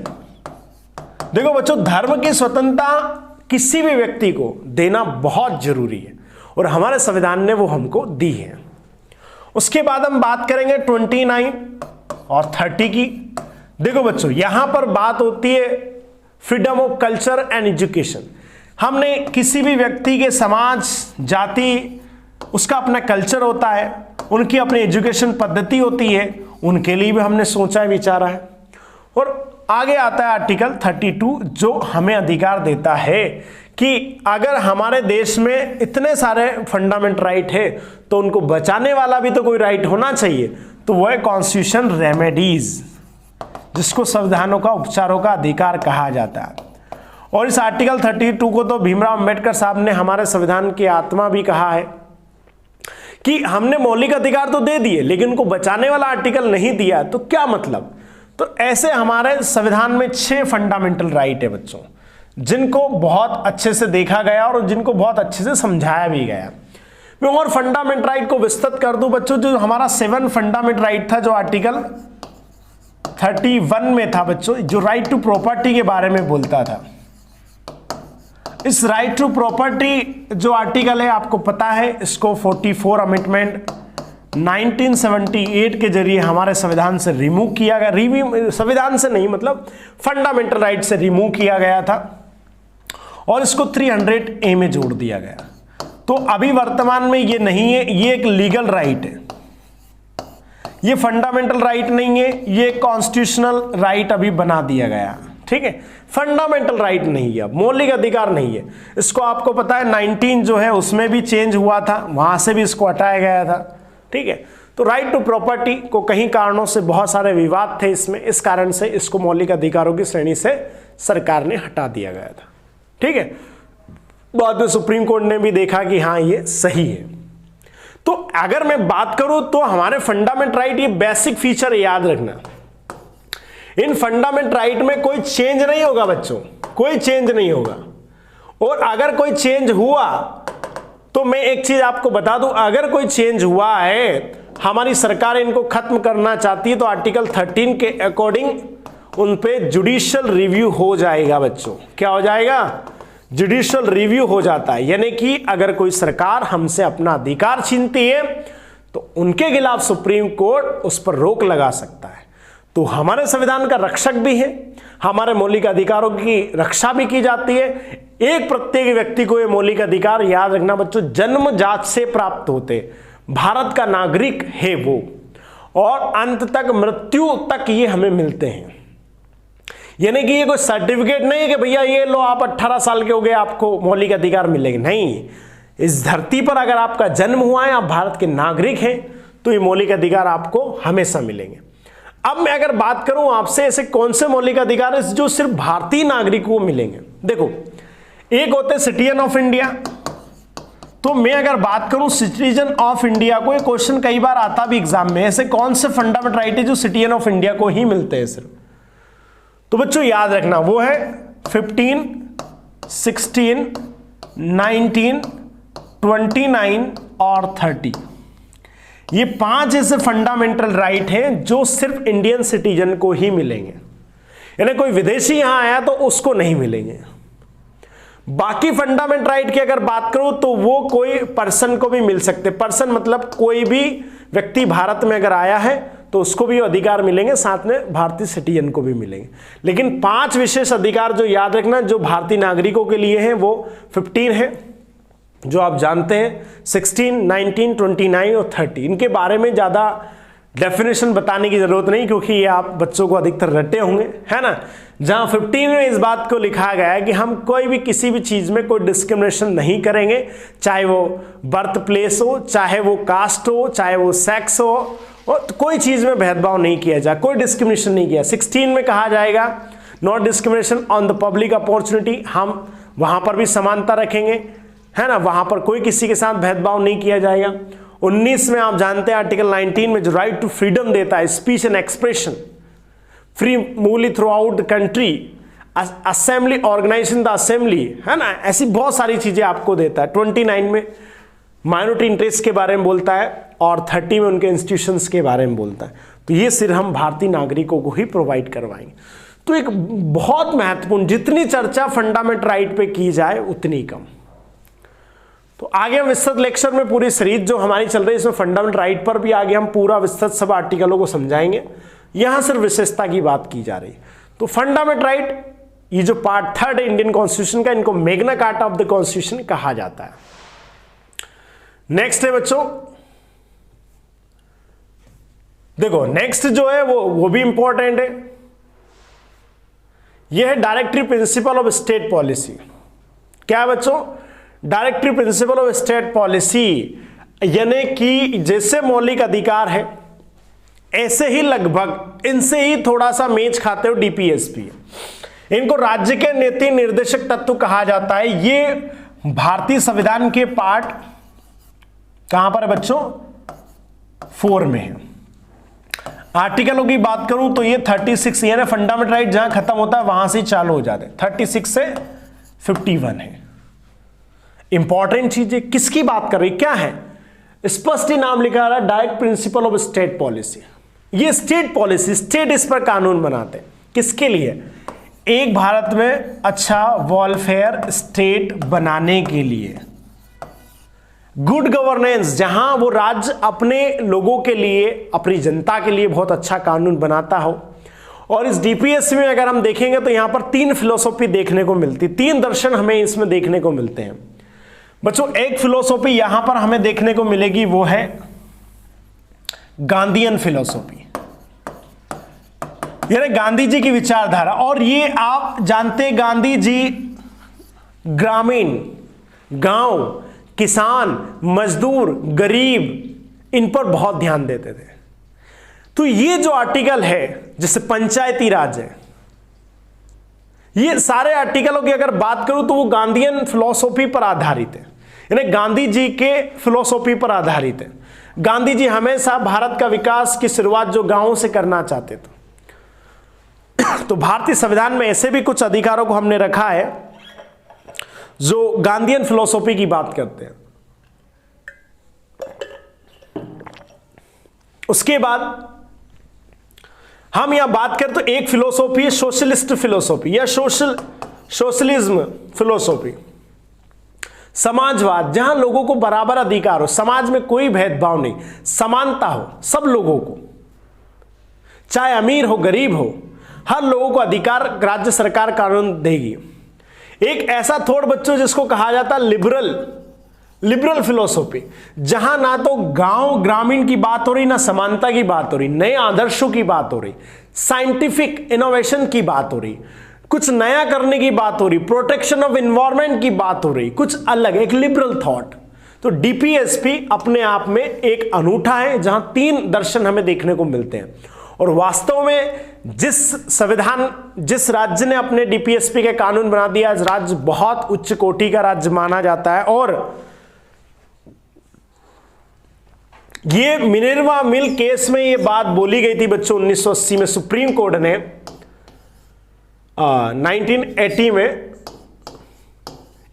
देखो बच्चों, धर्म की स्वतंत्रता किसी भी व्यक्ति को देना बहुत जरूरी है और हमारे संविधान ने वो हमको दी है। उसके बाद हम बात करेंगे 29 और 30 की। देखो बच्चों, यहां पर बात होती है freedom of culture and education. हमने किसी भी व्यक्ति के समाज, जाति, उसका अपना कल्चर होता है, उनकी अपनी एजुकेशन पद्धति होती है, उनके लिए भी हमने सोचा है, विचारा है। और आगे आता है आर्टिकल 32 जो हमें अधिकार देता है कि अगर हमारे देश में इतने सारे फंडामेंटल राइट है तो उनको बचाने वाला भी तो कोई राइट होना चाहिए, तो वह है कॉन्स्टिट्यूशन रेमेडीज, जिसको संविधानों का उपचारों का अधिकार कहा जाता है। और इस आर्टिकल 32 को तो भीमराव अंबेडकर साहब ने हमारे संविधान की आत्मा भी कहा है कि हमने मौलिक अधिकार तो दे दिए लेकिन उनको बचाने वाला आर्टिकल नहीं दिया। तो क्या मतलब? तो ऐसे हमारे संविधान में 6 फंडामेंटल राइट है बच्चों, जिनको बहुत अच्छे से देखा गया और जिनको बहुत अच्छे से समझाया भी गया। मैं और फंडामेंटल राइट को विस्तृत कर दूं बच्चों। जो हमारा 7 फंडामेंटल राइट था जो आर्टिकल 31 में था बच्चों, जो राइट टू प्रॉपर्टी के बारे में बोलता था। इस राइट टू प्रॉपर्टी जो आर्टिकल है आपको पता है, इसको 44 अमेंडमेंट 1978 के जरिए हमारे संविधान से रिमूव किया गया। संविधान से नहीं, मतलब फंडामेंटल राइट से रिमूव किया गया था और इसको 300A में जोड़ दिया गया। तो अभी वर्तमान में ये नहीं है, ये एक लीगल राइट है, ये फंडामेंटल राइट नहीं है, ये कॉन्स्टिट्यूशनल राइट अभी बना दिया गया। ठीक है, फंडामेंटल राइट नहीं है, मौलिक अधिकार नहीं है। इसको आपको पता है 19 जो है उसमें भी चेंज हुआ था, वहां से भी इसको हटाया गया था। ठीक है, तो राइट टू प्रॉपर्टी को कहीं कारणों से बहुत सारे विवाद थे इसमें, इस कारण से इसको मौलिक अधिकारों की श्रेणी से सरकार ने हटा दिया गया था। ठीक है, बाद में सुप्रीम कोर्ट ने भी देखा कि हाँ ये सही है। तो अगर मैं बात करूं तो हमारे फंडामेंटल राइट, ये बेसिक फीचर याद रखना, इन फंडामेंटल राइट में कोई चेंज नहीं होगा बच्चों, कोई चेंज नहीं होगा। और अगर कोई चेंज हुआ तो मैं एक चीज आपको बता दूं, अगर कोई चेंज हुआ है, हमारी सरकार इनको खत्म करना चाहती है, तो आर्टिकल 13 के अकॉर्डिंग उन पे जुडिशियल रिव्यू हो जाएगा बच्चों। क्या हो जाएगा? जुडिशियल रिव्यू हो जाता है, यानी कि अगर कोई सरकार हमसे अपना अधिकार छीनती है तो उनके खिलाफ सुप्रीम कोर्ट उस पर रोक लगा सकता है। तो हमारे संविधान का रक्षक भी है, हमारे मौलिक अधिकारों की रक्षा भी की जाती है। एक प्रत्येक व्यक्ति को ये मौलिक अधिकार, याद रखना बच्चों, जन्मजात से प्राप्त होते, भारत का नागरिक है वो, और अंत तक, मृत्यु तक ये हमें मिलते हैं। यानी कि ये कोई सर्टिफिकेट नहीं है कि भैया ये लो आप 18 साल के हो गए आपको मौलिक अधिकार मिलेंगे, नहीं। इस धरती पर अगर आपका जन्म हुआ है, आप भारत के नागरिक हैं, तो ये मौलिक अधिकार आपको हमेशा मिलेंगे। अब मैं अगर बात करूं आपसे, ऐसे कौन से मौलिक अधिकार है जो सिर्फ भारतीय नागरिकों को मिलेंगे? देखो, एक होते सिटीजन ऑफ इंडिया। तो मैं अगर बात करूं सिटीजन ऑफ इंडिया को, ये क्वेश्चन कई बार आता भी एग्जाम में, ऐसे कौन से फंडामेंटल राइट है जो सिटीजन ऑफ इंडिया को ही मिलते हैं सिर्फ? तो बच्चों याद रखना, वो है 15, 16, 19, 29 और 30। ये 5 ऐसे फंडामेंटल राइट हैं जो सिर्फ इंडियन सिटीजन को ही मिलेंगे, यानी कोई विदेशी यहां आया तो उसको नहीं मिलेंगे। बाकी फंडामेंटल राइट की अगर बात करूं तो वो कोई पर्सन को भी मिल सकते। पर्सन मतलब कोई भी व्यक्ति भारत में अगर आया है तो उसको भी अधिकार मिलेंगे, साथ में भारतीय सिटीजन को भी मिलेंगे। लेकिन 5 विशेष अधिकार जो याद रखना, जो भारतीय नागरिकों के लिए हैं, वो 15 है जो आप जानते हैं, 16, 19, 29 और 30। इनके बारे में ज़्यादा डेफिनेशन बताने की जरूरत नहीं, क्योंकि ये आप बच्चों को अधिकतर रटे होंगे, है ना। जहां 15 में इस बात को लिखा गया है कि हम कोई भी किसी भी चीज़ में कोई डिस्क्रिमिनेशन नहीं करेंगे, चाहे वो बर्थ प्लेस हो, चाहे वो कास्ट हो, चाहे वो सेक्स हो, और कोई चीज़ में भेदभाव नहीं किया जाए, कोई डिस्क्रिमिनेशन नहीं किया। 16 में कहा जाएगा not discrimination on the public opportunity, हम वहां पर भी समानता रखेंगे, है ना, वहां पर कोई किसी के साथ भेदभाव नहीं किया जाएगा। 19 में आप जानते हैं आर्टिकल 19 में जो राइट टू फ्रीडम देता है, स्पीच एंड एक्सप्रेशन, फ्री मूवली throughout the country, assembly, organisation the assembly, है ना, ऐसी बहुत सारी चीजें आपको देता है। 29 में माइनॉरिटी इंटरेस्ट के बारे में बोलता है और 30 में उनके इंस्टीट्यूशंस के बारे में बोलता है। तो ये सिर्फ हम भारतीय नागरिकों को ही प्रोवाइड करवाएंगे। तो एक बहुत महत्वपूर्ण, जितनी चर्चा फंडामेंटल राइट पे की जाए उतनी कम। तो आगे हम विस्तृत लेक्चर में पूरी सीरीज जो हमारी चल रही है इसमें फंडामेंटल राइट पर भी आगे हम पूरा विस्तृत सब आर्टिकलों को समझाएंगे। यहां सिर्फ विशेषता की बात की जा रही है। तो फंडामेंटल राइट, ये जो पार्ट 3 है इंडियन कॉन्स्टिट्यूशन का, इनको Magna carta of the constitution कहा जाता है। नेक्स्ट है बच्चों, देखो नेक्स्ट जो है वो भी इंपॉर्टेंट है। यह है directory principle of state policy. क्या है बच्चों? Directory principle of state policy, यानी कि जैसे मौलिक अधिकार है ऐसे ही लगभग इनसे ही थोड़ा सा मेच खाते हो डीपीएसपी। इनको राज्य के नीति निर्देशक तत्व कहा जाता है। ये भारतीय संविधान के पार्ट कहां पर है बच्चों? 4 में है। आर्टिकलों की बात करूं तो ये 36 यानी फंडामेंटल राइट जहां खत्म होता है वहां से चालू हो जाते हैं। 36 से 51 है। इंपॉर्टेंट चीजें किसकी बात कर रही, क्या है? स्पष्ट ही नाम लिखा रहा है, direct principle of state policy. ये स्टेट पॉलिसी, स्टेट इस पर कानून बनाते हैं। किसके लिए? एक भारत में अच्छा वेलफेयर स्टेट बनाने के लिए, गुड गवर्नेंस, जहां वो राज्य अपने लोगों के लिए, अपनी जनता के लिए बहुत अच्छा कानून बनाता हो। और इस डीपीएससी में अगर हम देखेंगे तो यहां पर 3 फिलोसॉफी देखने को मिलती, 3 दर्शन हमें इसमें देखने को मिलते हैं बच्चों। एक फिलोसॉफी यहां पर हमें देखने को मिलेगी, वो है गांधीयन फिलोसॉफी, यानी गांधी जी की विचारधारा। और ये आप जानते हैं गांधी जी ग्रामीण, गांव, किसान, मजदूर, गरीब, इन पर बहुत ध्यान देते थे। तो ये जो आर्टिकल है जैसे पंचायती राज है, ये सारे आर्टिकलों की अगर बात करूं तो वो गांधीयन फिलॉसफी पर आधारित है, यानी गांधी जी के फिलॉसफी पर आधारित है। गांधी जी हमेशा भारत का विकास की शुरुआत जो गांवों से करना चाहते थे। तो भारतीय संविधान में ऐसे भी कुछ अधिकारों को हमने रखा है जो गांधीयन फिलॉसफी की बात करते हैं। उसके बाद हम यहां बात करें तो एक फिलॉसफी है सोशलिस्ट फिलॉसफी या सोशलिज्म फिलॉसफी, समाजवाद, जहां लोगों को बराबर अधिकार हो, समाज में कोई भेदभाव नहीं, समानता हो सब लोगों को, चाहे अमीर हो गरीब हो, हर लोगों को अधिकार राज्य सरकार कानून देगी। एक ऐसा थॉट बच्चों जिसको कहा जाता है लिबरल फिलॉसफी, जहां ना तो गांव ग्रामीण की बात हो रही, ना समानता की बात हो रही, नए आदर्शों की बात हो रही, साइंटिफिक इनोवेशन की बात हो रही, कुछ नया करने की बात हो रही, प्रोटेक्शन ऑफ एनवायरनमेंट की बात हो रही, कुछ अलग, एक लिबरल थॉट। तो डीपीएसपी अपने आप में एक अनूठा है जहां 3 दर्शन हमें देखने को मिलते हैं। और वास्तव में जिस राज्य ने अपने डीपीएसपी के कानून बना दिया, आज राज्य बहुत उच्च कोटि का राज्य माना जाता है। और ये मिनर्वा मिल केस में ये बात बोली गई थी बच्चों 1980 में। सुप्रीम कोर्ट ने 1980 में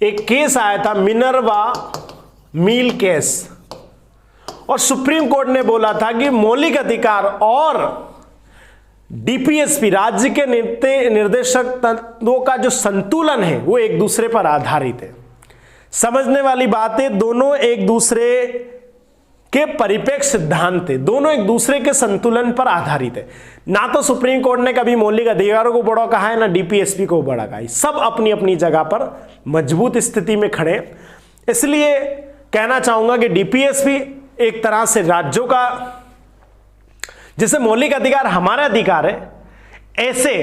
एक केस आया था मिनर्वा मिल केस, और सुप्रीम कोर्ट ने बोला था कि मौलिक अधिकार और डीपीएसपी राज्य के निर्देशक तत्वों का जो संतुलन है वो एक दूसरे पर आधारित है। समझने वाली बात है, दोनों एक दूसरे के परिपेक्ष सिद्धांत है, दोनों एक दूसरे के संतुलन पर आधारित है। ना तो सुप्रीम कोर्ट ने कभी मौलिक अधिकारों को बड़ा कहा है, ना डीपीएसपी को बड़ा कहा है। सब अपनी अपनी जगह पर मजबूत स्थिति में खड़े। इसलिए कहना चाहूंगा कि डीपीएसपी एक तरह से राज्यों का, जैसे मौलिक अधिकार हमारे अधिकार है, ऐसे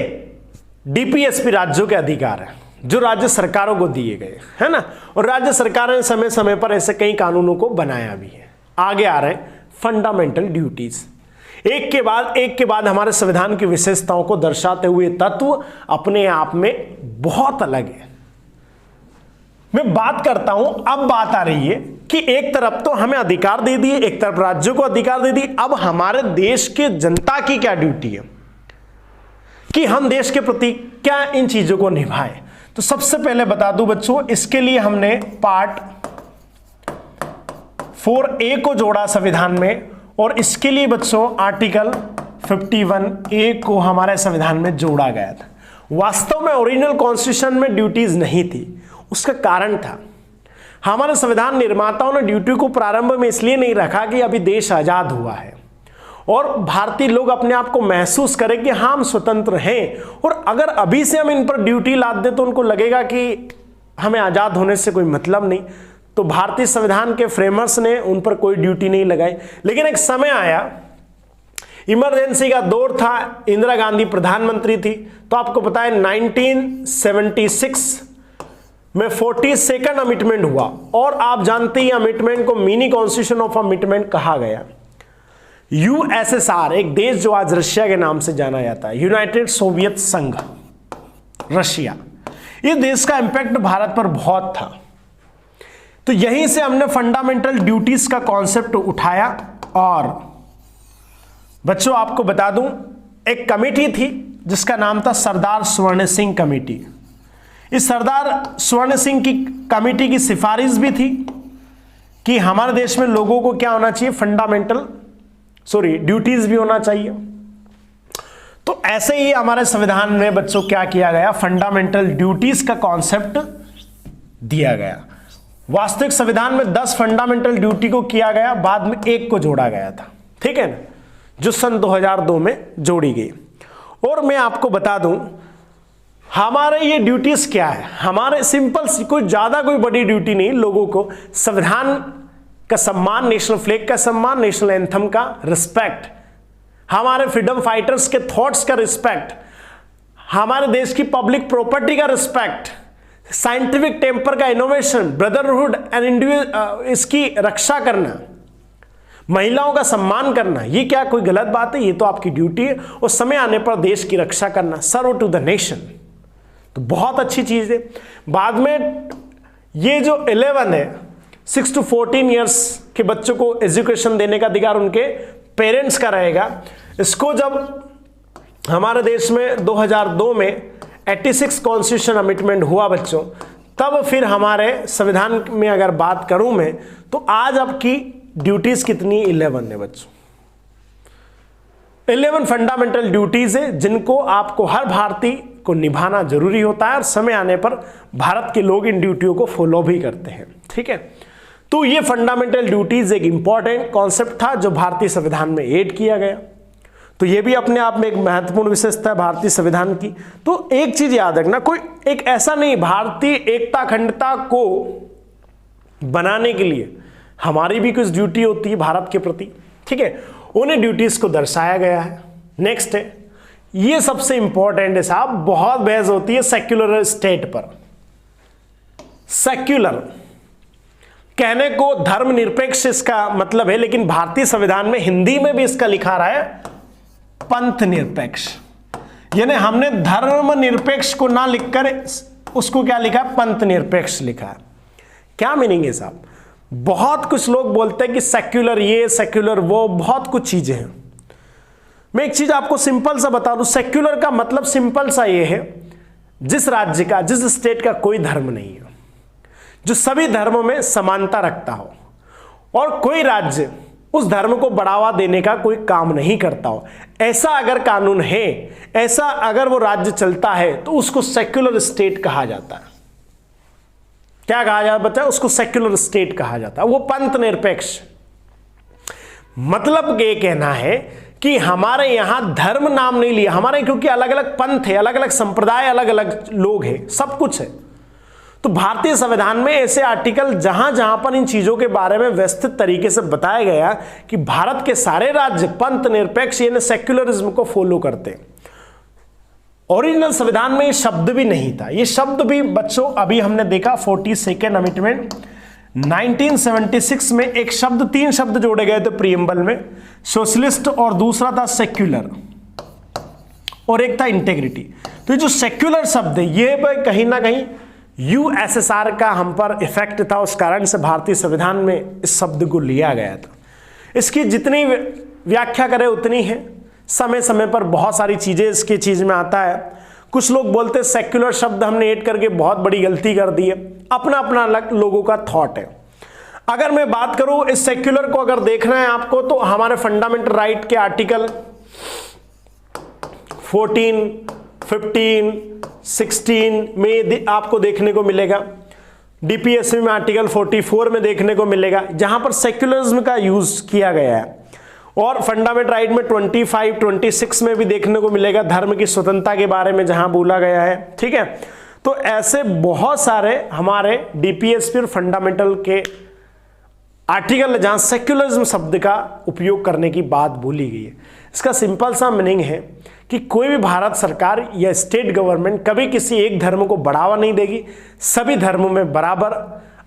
डीपीएसपी राज्यों के अधिकार है जो राज्य सरकारों को दिए गए, है ना। और राज्य सरकारों ने समय समय पर ऐसे कई कानूनों को बनाया भी है। आगे आ रहे हैं फंडामेंटल ड्यूटीज, एक के बाद हमारे संविधान की विशेषताओं को दर्शाते हुए तत्व अपने आप में बहुत अलग है। मैं बात करता हूं, अब बात आ रही है कि एक तरफ तो हमें अधिकार दे दिए, एक तरफ राज्यों को अधिकार दे दिए, अब हमारे देश के जनता की क्या ड्यूटी है कि हम देश के प्रति क्या इन चीजों को निभाएं। तो सबसे पहले बता दूं बच्चों, इसके लिए हमने पार्ट 4A को जोड़ा संविधान में, और इसके लिए बच्चों आर्टिकल 51A को हमारे संविधान में जोड़ा गया था। वास्तव में ओरिजिनल कॉन्स्टिट्यूशन में ड्यूटीज नहीं थी, उसका कारण था हमारे संविधान निर्माताओं ने ड्यूटी को प्रारंभ में इसलिए नहीं रखा कि अभी देश आजाद हुआ है और भारतीय लोग अपने आप को महसूस करें कि हाँ हम स्वतंत्र हैं, और अगर अभी से हम इन पर ड्यूटी लाद दें तो उनको लगेगा कि हमें आजाद होने से कोई मतलब नहीं। तो भारतीय संविधान के फ्रेमर्स ने उन पर कोई ड्यूटी नहीं लगाई। लेकिन एक समय आया, इमरजेंसी का दौर था, इंदिरा गांधी प्रधानमंत्री थी, तो आपको पता है 1976 में 42nd अमिटमेंट हुआ, और आप जानते हैं अमिटमेंट को मिनी कॉन्स्टिट्यूशन ऑफ अमिटमेंट कहा गया। यूएसएसआर, एक देश जो आज रशिया के नाम से जाना जाता है, यूनाइटेड सोवियत संघ, रशिया। इस देश का इंपैक्ट भारत पर बहुत था। तो यहीं से हमने फंडामेंटल ड्यूटीज का कॉन्सेप्ट उठाया। और बच्चों आपको बता दूं, एक कमेटी थी जिसका नाम था सरदार स्वर्ण सिंह कमेटी। इस सरदार स्वर्ण सिंह की कमेटी की सिफारिश भी थी कि हमारे देश में लोगों को क्या होना चाहिए, ड्यूटीज भी होना चाहिए। तो ऐसे ही हमारे संविधान में बच्चों क्या किया गया, फंडामेंटल ड्यूटीज का कॉन्सेप्ट दिया गया। वास्तविक संविधान में 10 फंडामेंटल ड्यूटी को किया गया, बाद में एक को जोड़ा गया था, ठीक है ना, जो सन 2002 में जोड़ी गई। और मैं आपको बता दूं हमारे ये ड्यूटीज क्या है, हमारे सिंपल कोई ज्यादा कोई बड़ी ड्यूटी नहीं, लोगों को संविधान का सम्मान, नेशनल फ्लैग का सम्मान, नेशनल एंथम का रिस्पेक्ट, हमारे फ्रीडम फाइटर्स के थॉट्स का रिस्पेक्ट, हमारे देश की पब्लिक प्रॉपर्टी का रिस्पेक्ट, साइंटिफिक टेम्पर का इनोवेशन, ब्रदरहुड एंड इंडिविजुअल इसकी रक्षा करना, महिलाओं का सम्मान करना, ये क्या कोई गलत बात है? ये तो आपकी ड्यूटी है। और समय आने पर देश की रक्षा करना, सर्व टू द नेशन, तो बहुत अच्छी चीज है। बाद में ये जो 11 है, 6 to 14 ईयर्स के बच्चों को एजुकेशन देने का अधिकार उनके पेरेंट्स का रहेगा। इसको जब हमारे देश में 2002 में 86 कॉन्स्टिट्यूशन अमेंडमेंट हुआ बच्चों, तब फिर हमारे संविधान में अगर बात करूं मैं, तो आज आपकी ड्यूटीज कितनी, 11 है बच्चों। 11 फंडामेंटल ड्यूटीज है जिनको आपको हर भारतीय को निभाना जरूरी होता है, और समय आने पर भारत के लोग इन ड्यूटियों को फॉलो भी करते हैं, ठीक है। तो ये फंडामेंटल ड्यूटीज एक इंपॉर्टेंट कॉन्सेप्ट था जो भारतीय संविधान में ऐड किया गया। तो ये भी अपने आप में एक महत्वपूर्ण विशेषता है भारतीय संविधान की। तो एक चीज याद रखना, कोई एक ऐसा नहीं, भारतीय एकता अखंडता को बनाने के लिए हमारी भी कुछ ड्यूटी होती है भारत के प्रति, ठीक है, उन्हें ड्यूटीज को दर्शाया गया है। नेक्स्ट है, ये सबसे इंपॉर्टेंट है साहब, बहुत बहस होती है सेक्युलर स्टेट पर। सेक्युलर कहने को धर्मनिरपेक्ष इसका मतलब है, लेकिन भारतीय संविधान में हिंदी में भी इसका लिखा रहा है पंथ निरपेक्ष, यानी हमने धर्मनिरपेक्ष को ना लिखकर उसको क्या लिखा है, पंथ निरपेक्ष लिखा है। क्या मीनिंग है साहब? बहुत कुछ लोग बोलते हैं कि सेक्युलर ये, सेक्युलर वो, बहुत कुछ चीजें हैं। मैं एक चीज आपको सिंपल सा बता दूं, सेक्युलर का मतलब सिंपल सा ये है, जिस राज्य का, जिस स्टेट का कोई धर्म नहीं है, जो सभी धर्मों में समानता रखता हो, और कोई राज्य उस धर्म को बढ़ावा देने का कोई काम नहीं करता हो, ऐसा अगर कानून है, ऐसा अगर वो राज्य चलता है, तो उसको सेक्युलर स्टेट कहा जाता है। क्या कहा जाता है बच्चा? उसको सेक्युलर स्टेट कहा जाता है। वो पंथ निरपेक्ष मतलब ये कहना है कि हमारे यहां धर्म नाम नहीं लिया, हमारे क्योंकि अलग अलग पंथ है, अलग अलग संप्रदाय, अलग अलग लोग हैं, सब कुछ है। तो भारतीय संविधान में ऐसे आर्टिकल जहां जहां पर इन चीजों के बारे में व्यवस्थित तरीके से बताया गया कि भारत के सारे राज्य पंथ निरपेक्ष यानी सेक्युलरिज्म को फॉलो करते हैं। ओरिजिनल संविधान में ये शब्द भी नहीं था। ये शब्द भी बच्चों अभी हमने देखा 42nd अमेंडमेंट 1976 में एक शब्द, 3 शब्द जोड़े गए थे प्रीएम्बल में, सोशलिस्ट और दूसरा था सेक्युलर और एक था इंटेग्रिटी। तो ये जो सेक्युलर शब्द है ये कहीं ना कहीं यूएसएसआर का हम पर इफेक्ट था, उस कारण से भारतीय संविधान में इस शब्द को लिया गया था। इसकी जितनी व्याख्या करें उतनी है, समय समय पर बहुत सारी चीजें इसकी चीज में आता है। कुछ लोग बोलते हैं सेक्युलर शब्द हमने ऐड करके बहुत बड़ी गलती कर दी है, अपना अपना अलग लोगों का थॉट है। अगर मैं बात करूं इस सेक्युलर को अगर देखना है आपको, तो हमारे फंडामेंटल राइट के आर्टिकल 14, 15, 16 में आपको देखने को मिलेगा। डीपीएससी में आर्टिकल 44 में देखने को मिलेगा जहां पर सेक्युलरिज्म का यूज किया गया है, और फंडामेंटल राइट में 25, 26 में भी देखने को मिलेगा धर्म की स्वतंत्रता के बारे में जहां बोला गया है, ठीक है। तो ऐसे बहुत सारे हमारे डीपीएसपी और फंडामेंटल के आर्टिकल जहां सेक्युलरिज्म शब्द का उपयोग करने की बात बोली गई है। इसका सिंपल सा मीनिंग है कि कोई भी भारत सरकार या स्टेट गवर्नमेंट कभी किसी एक धर्म को बढ़ावा नहीं देगी, सभी धर्मों में बराबर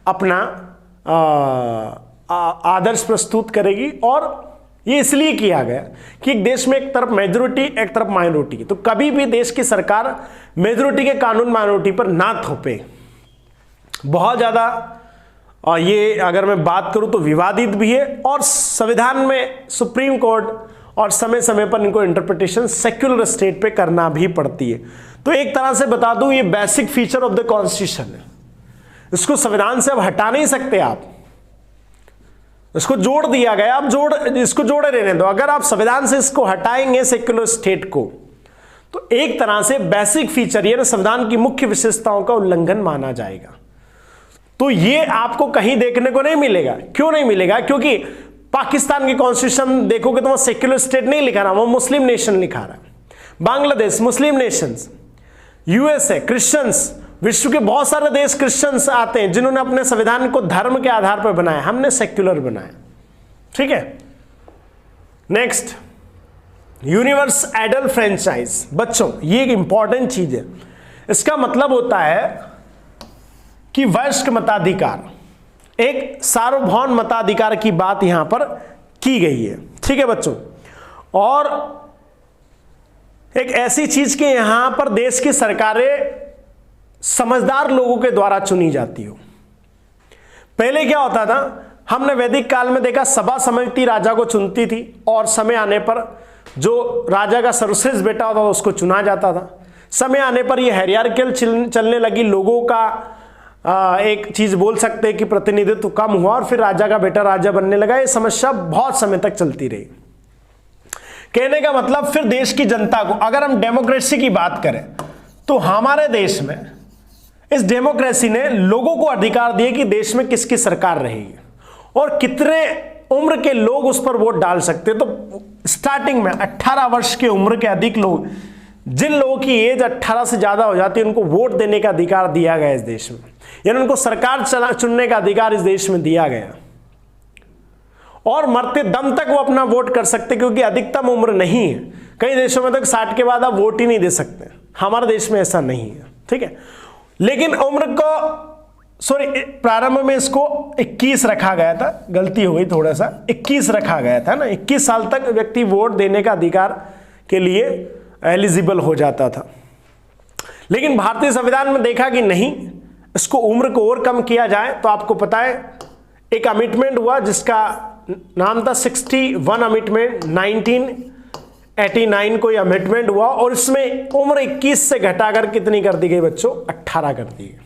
अपना आदर्श प्रस्तुत करेगी और ये इसलिए किया गया कि एक देश में एक तरफ मेजोरिटी एक तरफ माइनॉरिटी, तो कभी भी देश की सरकार मेजोरिटी के कानून माइनॉरिटी पर ना थोपे। बहुत ज़्यादा, और ये अगर मैं बात करूं तो विवादित भी है, और संविधान में सुप्रीम कोर्ट और समय समय पर इनको इंटरप्रिटेशन सेक्युलर स्टेट पे करना भी पड़ती है। तो एक तरह से बता दूं, ये basic feature of the constitution है, इसको संविधान से अब हटा नहीं सकते आप, इसको जोड़ दिया गया, अब इसको जोड़े रहने दो। अगर आप संविधान से इसको हटाएंगे सेक्युलर स्टेट को, तो एक तरह से बेसिक फीचर ये संविधान की मुख्य विशेषताओं का उल्लंघन माना जाएगा। तो ये आपको कहीं देखने को नहीं मिलेगा। क्यों नहीं मिलेगा? क्योंकि पाकिस्तान की कॉन्स्टिट्यूशन देखोगे तो वह सेक्युलर स्टेट नहीं लिखा रहा, वो मुस्लिम नेशन लिखा रहा है। बांग्लादेश मुस्लिम नेशंस, यूएसए क्रिश्चियंस, विश्व के बहुत सारे देश क्रिश्चियंस आते हैं जिन्होंने अपने संविधान को धर्म के आधार पर बनाया, हमने सेक्युलर बनाया। ठीक है, नेक्स्ट, यूनिवर्स एडल्ट फ्रेंचाइज। बच्चों ये एक इंपॉर्टेंट चीज है, इसका मतलब होता है कि वयस्क मताधिकार, एक सार्वभौम मताधिकार की बात यहां पर की गई है। ठीक है बच्चों, और एक ऐसी चीज के यहां पर देश की सरकारें समझदार लोगों के द्वारा चुनी जाती हो। पहले क्या होता था, हमने वैदिक काल में देखा सभा समिति राजा को चुनती थी, और समय आने पर जो राजा का सर्वश्रेष्ठ बेटा होता था उसको चुना जाता था। समय आने पर यह हायरार्कियल चलने लगी, लोगों का एक चीज बोल सकते हैं कि प्रतिनिधित्व कम हुआ, और फिर राजा का बेटा राजा बनने लगा। ये समस्या बहुत समय तक चलती रही। कहने का मतलब फिर देश की जनता को, अगर हम डेमोक्रेसी की बात करें तो हमारे देश में इस डेमोक्रेसी ने लोगों को अधिकार दिए कि देश में किसकी सरकार रहेगी और कितने उम्र के लोग उस पर वोट डाल सकते हैं। तो स्टार्टिंग में 18 वर्ष की उम्र के अधिक लोग, जिन लोगों की एज 18 से ज्यादा हो जाती है, उनको वोट देने का अधिकार दिया गया इस देश में, यानी उनको सरकार चुनने का अधिकार इस देश में दिया गया, और मरते दम तक वो अपना वोट कर सकते, क्योंकि अधिकतम उम्र नहीं है। कई देशों में तक 60 के बाद आप वोट ही नहीं दे सकते, हमारे देश में ऐसा नहीं है। ठीक है, लेकिन उम्र को प्रारंभ में इसको 21 रखा गया था, गलती हो गई थोड़ा सा, 21 रखा गया था ना, 21 साल तक व्यक्ति वोट देने का अधिकार के लिए एलिजिबल हो जाता था। लेकिन भारतीय संविधान में देखा कि नहीं, इसको उम्र को और कम किया जाए। तो आपको पता है एक अमिटमेंट हुआ जिसका नाम था 61 अमिटमेंट, 1989 को यह अमिटमेंट हुआ, और इसमें उम्र 21 से घटाकर कितनी कर दी गई बच्चों? 18 कर दी गई।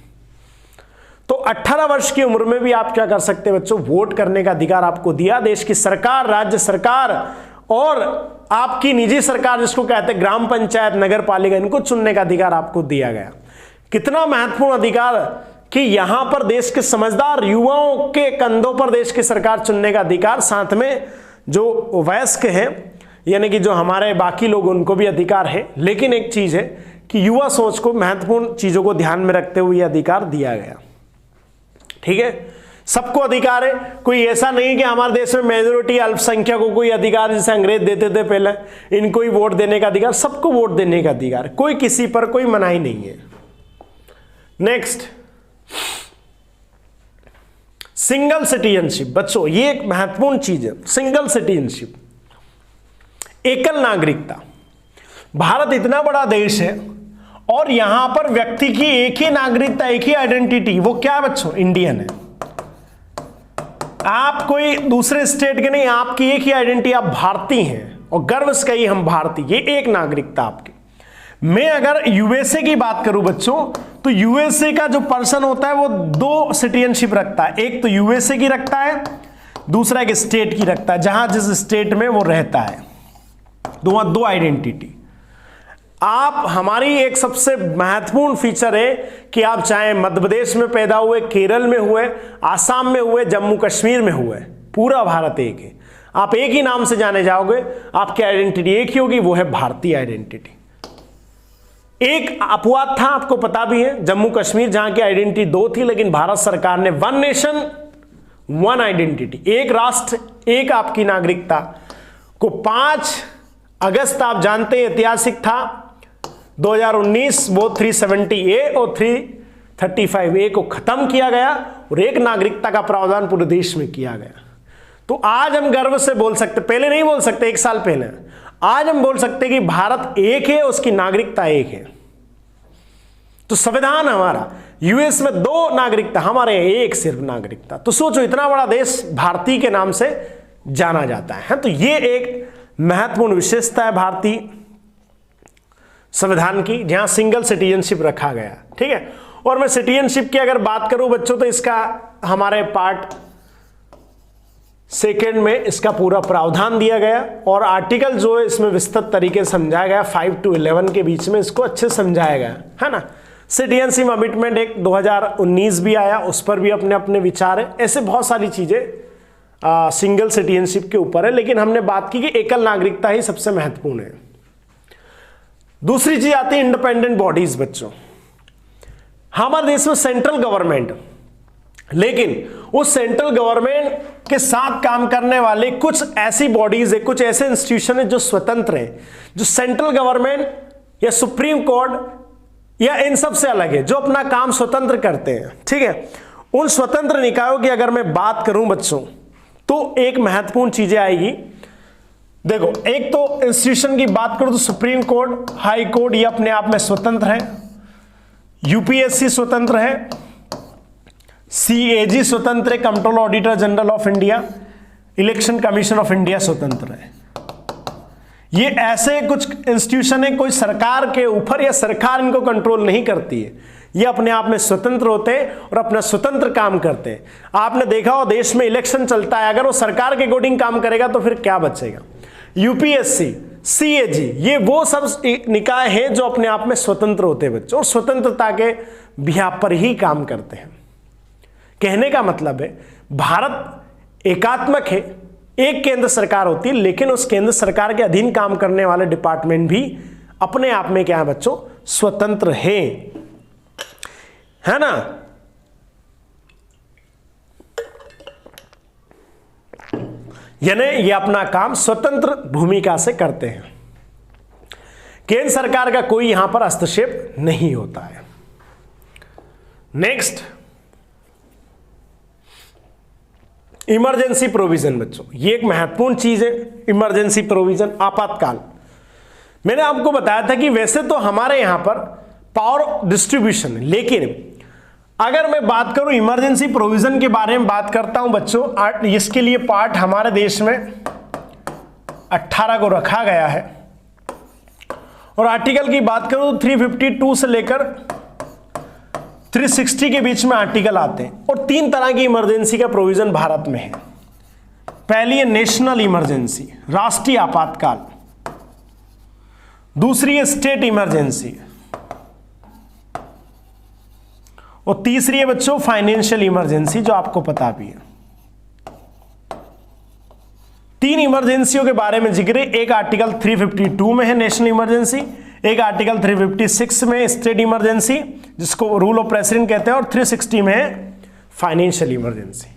तो 18 वर्ष की उम्र में भी आप क्या कर सकते हैं बच्चों? वोट करने का अधिकार आपको दिया। देश की सरकार, राज्य सरकार और आपकी निजी सरकार जिसको कहते हैं ग्राम पंचायत, नगर पालिका, इनको चुनने का अधिकार आपको दिया गया। कितना महत्वपूर्ण अधिकार कि यहां पर देश के समझदार युवाओं के कंधों पर देश की सरकार चुनने का अधिकार, साथ में जो वयस्क हैं यानी कि जो हमारे बाकी लोग, उनको भी अधिकार है। लेकिन एक चीज है कि युवा सोच को, महत्वपूर्ण चीजों को ध्यान में रखते हुए यह अधिकार दिया गया। ठीक है, सबको अधिकार है। कोई ऐसा नहीं कि हमारे देश में मेजोरिटी अल्पसंख्यकों को कोई अधिकार, जैसे अंग्रेज देते थे पहले, इनको ही वोट देने का अधिकार, सबको वोट देने का अधिकार, कोई किसी पर कोई मनाही नहीं है। Next, single citizenship. बच्चों ये एक महत्वपूर्ण चीज है, सिंगल सिटीजनशिप, एकल नागरिकता। भारत इतना बड़ा देश है और यहां पर व्यक्ति की एक ही नागरिकता, एक ही आइडेंटिटी, वो क्या है बच्चों? इंडियन है। आप कोई दूसरे स्टेट के नहीं, आपकी एक ही आइडेंटिटी, आप भारतीय हैं और गर्व से कहिए हम भारतीय, ये एक नागरिकता आपकी। मैं अगर यूएसए की बात करूं बच्चों, तो यूएसए का जो पर्सन होता है वो 2 सिटीजनशिप रखता है। एक तो यूएसए की रखता है, दूसरा एक स्टेट की रखता है, जहां जिस स्टेट में वो रहता है। दो आइडेंटिटी। आप, हमारी एक सबसे महत्वपूर्ण फीचर है कि आप चाहे मध्य प्रदेश में पैदा हुए, केरल में हुए, आसाम में हुए, जम्मू कश्मीर में हुए, पूरा भारत एक है। आप एक ही नाम से जाने जाओगे, आपकी आइडेंटिटी एक ही होगी, वो है भारतीय आइडेंटिटी। एक अपवाद था, आपको पता भी है, जम्मू कश्मीर, जहां की आइडेंटिटी 2 थी, लेकिन भारत सरकार ने 1 नेशन 1 आइडेंटिटी, एक राष्ट्र एक आपकी नागरिकता को 5 अगस्त आप जानते हैं ऐतिहासिक था 2019, वो 370A और 335A को खत्म किया गया और एक नागरिकता का प्रावधान पूरे देश में किया गया। तो आज हम गर्व से बोल सकते, पहले नहीं बोल सकते, एक साल पहले, आज हम बोल सकते कि भारत एक है, उसकी नागरिकता एक है। तो संविधान हमारा, यूएस में 2 नागरिकता, हमारे एक सिर्फ नागरिकता। तो सोचो इतना बड़ा देश भारतीय के नाम से जाना जाता है। तो ये एक महत्वपूर्ण विशेषता है भारतीय संविधान की, जहां सिंगल सिटीजनशिप रखा गया। ठीक है, और मैं सिटीजनशिप की अगर बात करूं बच्चों, तो इसका हमारे पार्ट 2 में इसका पूरा प्रावधान दिया गया, और आर्टिकल जो है इसमें विस्तृत तरीके से समझाया गया, 5 to 11 के बीच में इसको अच्छे से समझाया गया है ना। सिटीजनशिप अमेंडमेंट एक 2019 भी आया, उस पर भी अपने अपने विचार है। ऐसे बहुत सारी चीजें सिंगल सिटीजनशिप के ऊपर है, लेकिन हमने बात की कि एकल नागरिकता ही सबसे महत्वपूर्ण है। दूसरी चीज आती है इंडिपेंडेंट बॉडीज बच्चों। हमारे देश में सेंट्रल गवर्नमेंट, लेकिन उस सेंट्रल गवर्नमेंट के साथ काम करने वाले कुछ ऐसी बॉडीज है, कुछ ऐसे इंस्टीट्यूशन है जो स्वतंत्र हैं, जो सेंट्रल गवर्नमेंट या सुप्रीम कोर्ट या इन सब से अलग है, जो अपना काम स्वतंत्र करते हैं। ठीक है, उन स्वतंत्र निकायों की अगर मैं बात करूं बच्चों, तो एक महत्वपूर्ण चीजें आएगी। देखो, एक तो इंस्टीट्यूशन की बात करूं तो सुप्रीम कोर्ट, हाई कोर्ट, ये अपने आप में स्वतंत्र है। यूपीएससी स्वतंत्र है, सीएजी स्वतंत्र है, control auditor general of India, election commission of India स्वतंत्र है। ये ऐसे कुछ इंस्टीट्यूशन है, कोई सरकार के ऊपर या सरकार इनको कंट्रोल नहीं करती है, ये अपने आप में स्वतंत्र होते हैं और अपना स्वतंत्र काम करते हैं। आपने देखा हो देश में इलेक्शन चलता है, अगर वो सरकार के अकॉर्डिंग काम करेगा तो फिर क्या बचेगा। यूपीएससी, सीएजी, ये वो सब निकाय हैं जो अपने आप में स्वतंत्र होते हैं बच्चों, और स्वतंत्रता के बिहाफ पर ही काम करते हैं। कहने का मतलब है भारत एकात्मक है, एक केंद्र सरकार होती है, लेकिन उस केंद्र सरकार के अधीन काम करने वाले डिपार्टमेंट भी अपने आप में क्या है बच्चों, स्वतंत्र है ना। यानी ये अपना काम स्वतंत्र भूमिका से करते हैं, केंद्र सरकार का कोई यहां पर हस्तक्षेप नहीं होता है। नेक्स्ट, इमरजेंसी प्रोविजन बच्चों, ये एक महत्वपूर्ण चीज है। इमरजेंसी प्रोविजन, आपातकाल। मैंने आपको बताया था कि वैसे तो हमारे यहां पर पावर डिस्ट्रीब्यूशन है, लेकिन अगर मैं बात करूं इमरजेंसी प्रोविजन के बारे में बात करता हूं बच्चों, इसके लिए पार्ट हमारे देश में 18 को रखा गया है, और आर्टिकल की बात करूं तो 352 से लेकर 360 के बीच में आर्टिकल आते हैं। और 3 तरह की इमरजेंसी का प्रोविजन भारत में है। पहली है नेशनल इमरजेंसी, राष्ट्रीय आपातकाल। दूसरी है स्टेट इमरजेंसी, और तीसरी है बच्चों फाइनेंशियल इमरजेंसी, जो आपको पता भी है। 3 इमरजेंसियों के बारे में जिक्र है। एक आर्टिकल 352 में है नेशनल इमरजेंसी, एक आर्टिकल 356 में स्टेट इमरजेंसी, जिसको रूल ऑफ प्रेसिडेंट कहते हैं, और 360 में है फाइनेंशियल इमरजेंसी।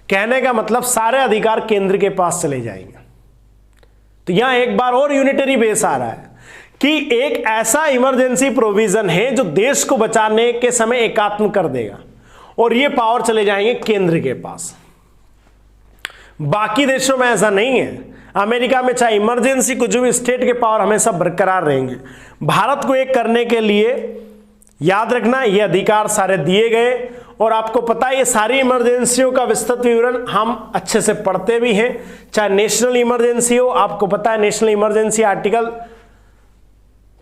कहने का मतलब सारे अधिकार केंद्र के पास चले जाएंगे। तो यहां एक बार और यूनिटरी बेस आ रहा है कि एक ऐसा इमरजेंसी प्रोविजन है जो देश को बचाने के समय एकात्म कर देगा, और ये पावर चले जाएंगे केंद्र के पास। बाकी देशों में ऐसा नहीं है। अमेरिका में चाहे इमरजेंसी कुछ भी, स्टेट के पावर हमेशा बरकरार रहेंगे। भारत को एक करने के लिए याद रखना, ये अधिकार सारे दिए गए, और आपको पता है ये सारी इमरजेंसियों का विस्तृत विवरण हम अच्छे से पढ़ते भी हैं। चाहे नेशनल इमरजेंसी हो, आपको पता है नेशनल इमरजेंसी आर्टिकल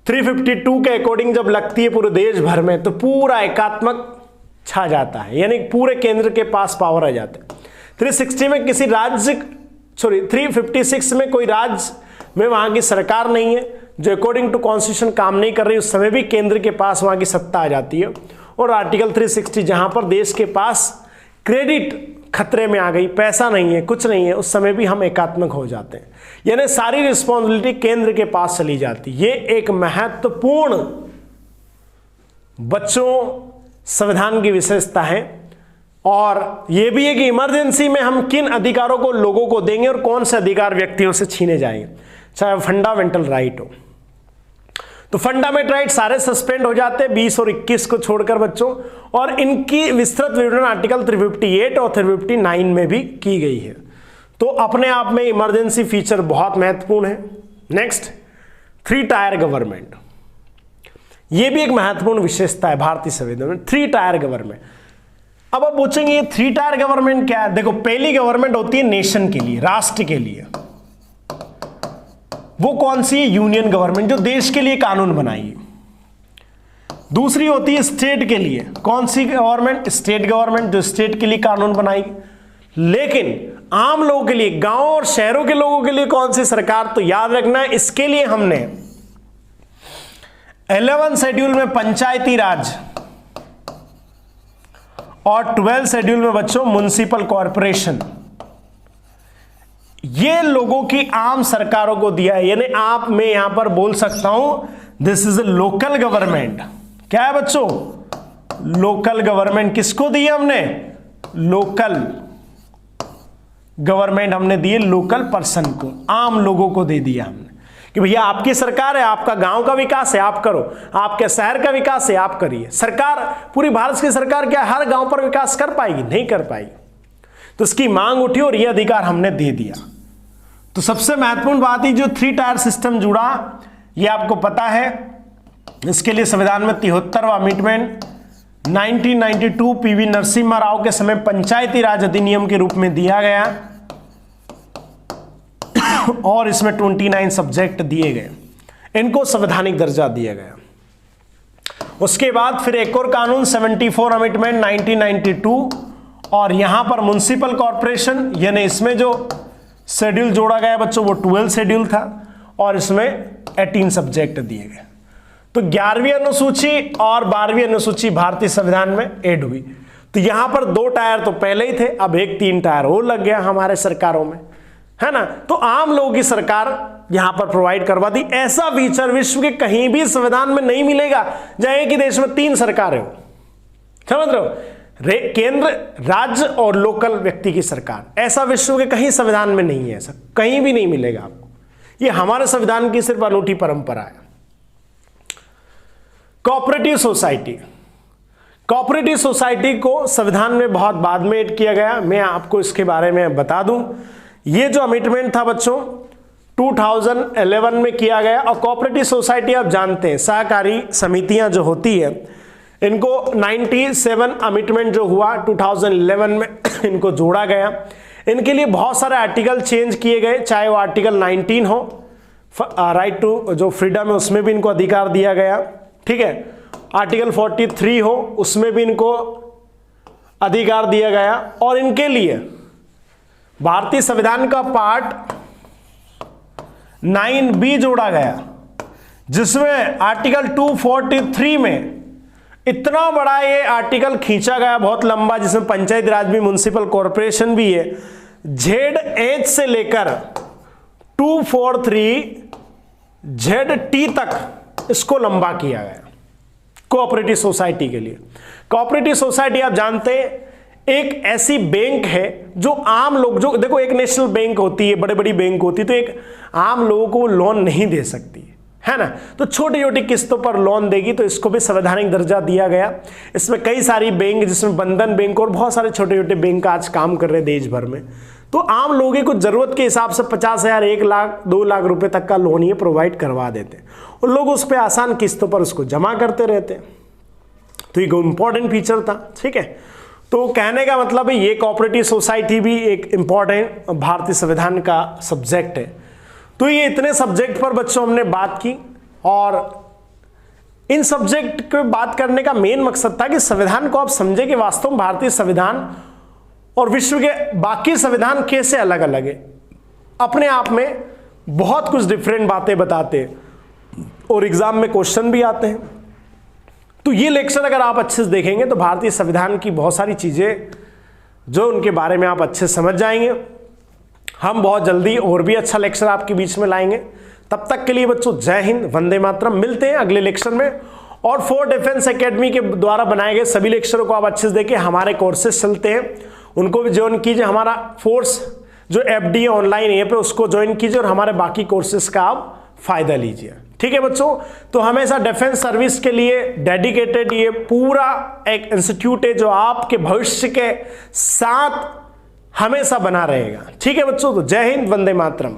352 के अकॉर्डिंग जब लगती है पूरे देश भर में, तो पूरा एकात्मक छा जाता है, यानी पूरे केंद्र के पास पावर आ जाता है। 360 में किसी राज्य, 356 में कोई राज्य में वहां की सरकार नहीं है जो अकॉर्डिंग टू कॉन्स्टिट्यूशन काम नहीं कर रही, उस समय भी केंद्र के पास वहां की सत्ता आ जाती है। और आर्टिकल 360 जहां पर देश के पास क्रेडिट खतरे में आ गई, पैसा नहीं है, कुछ नहीं है, उस समय भी हम एकात्मक हो जाते हैं, यानी सारी रिस्पॉन्सिबिलिटी केंद्र के पास चली जाती है। ये एक महत्वपूर्ण बच्चों संविधान की विशेषता है। और यह भी है कि इमरजेंसी में हम किन अधिकारों को लोगों को देंगे और कौन से अधिकार व्यक्तियों से छीने जाएंगे, चाहे फंडामेंटल राइट हो। तो फंडामेंटल राइट सारे सस्पेंड हो जाते हैं 20 और 21 को छोड़कर बच्चों, और इनकी विस्तृत विवरण आर्टिकल 358 और 359 में भी की गई है। तो अपने आप में इमरजेंसी फीचर बहुत महत्वपूर्ण है। नेक्स्ट, 3 टायर गवर्नमेंट, यह भी एक महत्वपूर्ण विशेषता है भारतीय संविधान में, 3 टायर गवर्नमेंट। अब आप पूछेंगे 3 टायर गवर्नमेंट क्या है? देखो, पहली गवर्नमेंट होती है नेशन के लिए, राष्ट्र के लिए, वो कौन सी है? यूनियन गवर्नमेंट, जो देश के लिए कानून बनाएगी। दूसरी होती है स्टेट के लिए, कौन सी गवर्नमेंट? स्टेट गवर्नमेंट, जो स्टेट के लिए कानून बनाएगी। लेकिन आम लोगों के लिए, गांव और शहरों के लोगों के लिए कौन सी सरकार? तो याद रखना, इसके लिए हमने 11 शेड्यूल में पंचायती राज और 12 शेड्यूल में बच्चों म्युनिसिपल कॉरपोरेशन, ये लोगों की आम सरकारों को दिया है। यानी आप, मैं यहां पर बोल सकता हूं this is a local government. क्या है बच्चों? Local government. किसको दी हमने? लोकल गवर्नमेंट हमने दिए लोकल पर्सन को, आम लोगों को दे दिया हमने कि भैया आपकी सरकार है, आपका गांव का विकास है आप करो, आपके शहर का विकास है आप करिए। सरकार, पूरी भारत की सरकार क्या हर गांव पर विकास कर पाएगी? नहीं कर पाएगी। तो इसकी मांग उठी और यह अधिकार हमने दे दिया। तो सबसे महत्वपूर्ण बात ही जो 3 टायर सिस्टम जुड़ा, यह आपको पता है। इसके लिए संविधान में 73वां अमेंडमेंट 1992 पीवी नरसिम्हा राव के समय पंचायती राज अधिनियम के रूप में दिया गया और इसमें 29 सब्जेक्ट दिए गए, इनको संवैधानिक दर्जा दिया गया। उसके बाद फिर एक और कानून 74 अमेंडमेंट 1992, और यहां पर म्युनिसिपल कॉर्पोरेशन, यानी इसमें जो शेड्यूल जोड़ा गया बच्चों वो 12 शेड्यूल था और इसमें 18 सब्जेक्ट दिए गए। तो 11वीं अनुसूची और 12वीं अनुसूची भारतीय संविधान में ऐड हुई। तो यहां पर 2 टायर तो पहले ही थे, अब एक 3 टायर और लग गया हमारे सरकारों में, है ना। तो आम लोगों की सरकार यहां पर प्रोवाइड करवा दी। ऐसा फीचर विश्व के कहीं भी संविधान में नहीं मिलेगा जहां एक ही देश में 3 सरकारें हो। समझ रहे हो? केंद्र, राज्य और लोकल व्यक्ति की सरकार, ऐसा विश्व के कहीं संविधान में नहीं है, ऐसा कहीं भी नहीं मिलेगा आपको। ये हमारे संविधान की सिर्फ अनूठी परंपरा है। कोऑपरेटिव सोसाइटी, कोऑपरेटिव सोसाइटी को संविधान में बहुत बाद में ऐड किया गया। मैं आपको इसके बारे में बता दूं, ये जो अमेंडमेंट था बच्चों 2011 में किया गया। और कोऑपरेटिव सोसाइटी आप जानते हैं, सहकारी समितियां जो होती है, इनको 97 अमेंडमेंट जो हुआ 2011 में इनको जोड़ा गया। इनके लिए बहुत सारे आर्टिकल चेंज किए गए, चाहे वो आर्टिकल 19 हो, राइट टू जो फ्रीडम है उसमें भी इनको अधिकार दिया गया, ठीक है। आर्टिकल 43 हो, उसमें भी इनको अधिकार दिया गया। और इनके लिए भारतीय संविधान का पार्ट 9B जोड़ा गया, जिसमें आर्टिकल 243 में इतना बड़ा ये आर्टिकल खींचा गया, बहुत लंबा, जिसमें पंचायत राज भी, म्युनिसिपल कॉर्पोरेशन भी है। ZH से लेकर 243 ZT तक इसको लंबा किया गया कोऑपरेटिव सोसाइटी के लिए। कोऑपरेटिव सोसाइटी आप जानते हैं एक ऐसी बैंक है जो आम लोग, जो देखो एक नेशनल बैंक होती है, बड़े बड़ी बैंक होती है, तो एक आम लोगों को लोन नहीं दे सकती है ना, तो छोटी छोटी किस्तों पर लोन देगी। तो इसको भी संवैधानिक दर्जा दिया गया। इसमें कई सारी बैंक, जिसमें बंधन बैंक और बहुत सारे छोटे छोटे बैंक आज काम कर रहे हैं देश भर में। तो आम लोगों को जरूरत के हिसाब से 50,000, 1 लाख, 2 लाख रुपए तक का लोन ये प्रोवाइड करवा देते हैं और लोग उस पर आसान किस्तों पर उसको जमा करते रहते हैं। तो ये इंपॉर्टेंट फीचर था, ठीक है। तो कहने का मतलब है ये कोऑपरेटिव सोसाइटी भी एक इंपॉर्टेंट भारतीय संविधान का सब्जेक्ट है। तो ये इतने सब्जेक्ट पर बच्चों हमने बात की, और इन सब्जेक्ट पे बात करने का मेन मकसद था कि संविधान को आप समझे कि वास्तव में भारतीय संविधान और विश्व के बाकी संविधान कैसे अलग अलग है। अपने आप में बहुत कुछ डिफरेंट बातें बताते हैं और एग्जाम में क्वेश्चन भी आते हैं। तो ये लेक्चर अगर आप अच्छे से देखेंगे तो भारतीय संविधान की बहुत सारी चीजें जो उनके बारे में आप अच्छे से समझ जाएंगे। हम बहुत जल्दी और भी अच्छा लेक्चर आपके बीच में लाएंगे। तब तक के लिए बच्चों जय हिंद, वंदे मातरम। मिलते हैं अगले लेक्चर में। और फोर्ट डिफेंस एकेडमी के द्वारा बनाए गए सभी लेक्चरों को आप अच्छे से देखिए। हमारे कोर्सेज चलते हैं, उनको भी ज्वाइन कीजिए। हमारा फोर्स जो FD ऑनलाइन ऐप है उसको ज्वाइन कीजिए और हमारे बाकी कोर्सेज का आप फायदा लीजिए, ठीक है बच्चों। तो हमेशा डिफेंस सर्विस के लिए डेडिकेटेड ये पूरा एक इंस्टीट्यूट है जो आपके भविष्य के साथ हमेशा बना रहेगा। ठीक है बच्चों, तो जय हिंद, वंदे मातरम।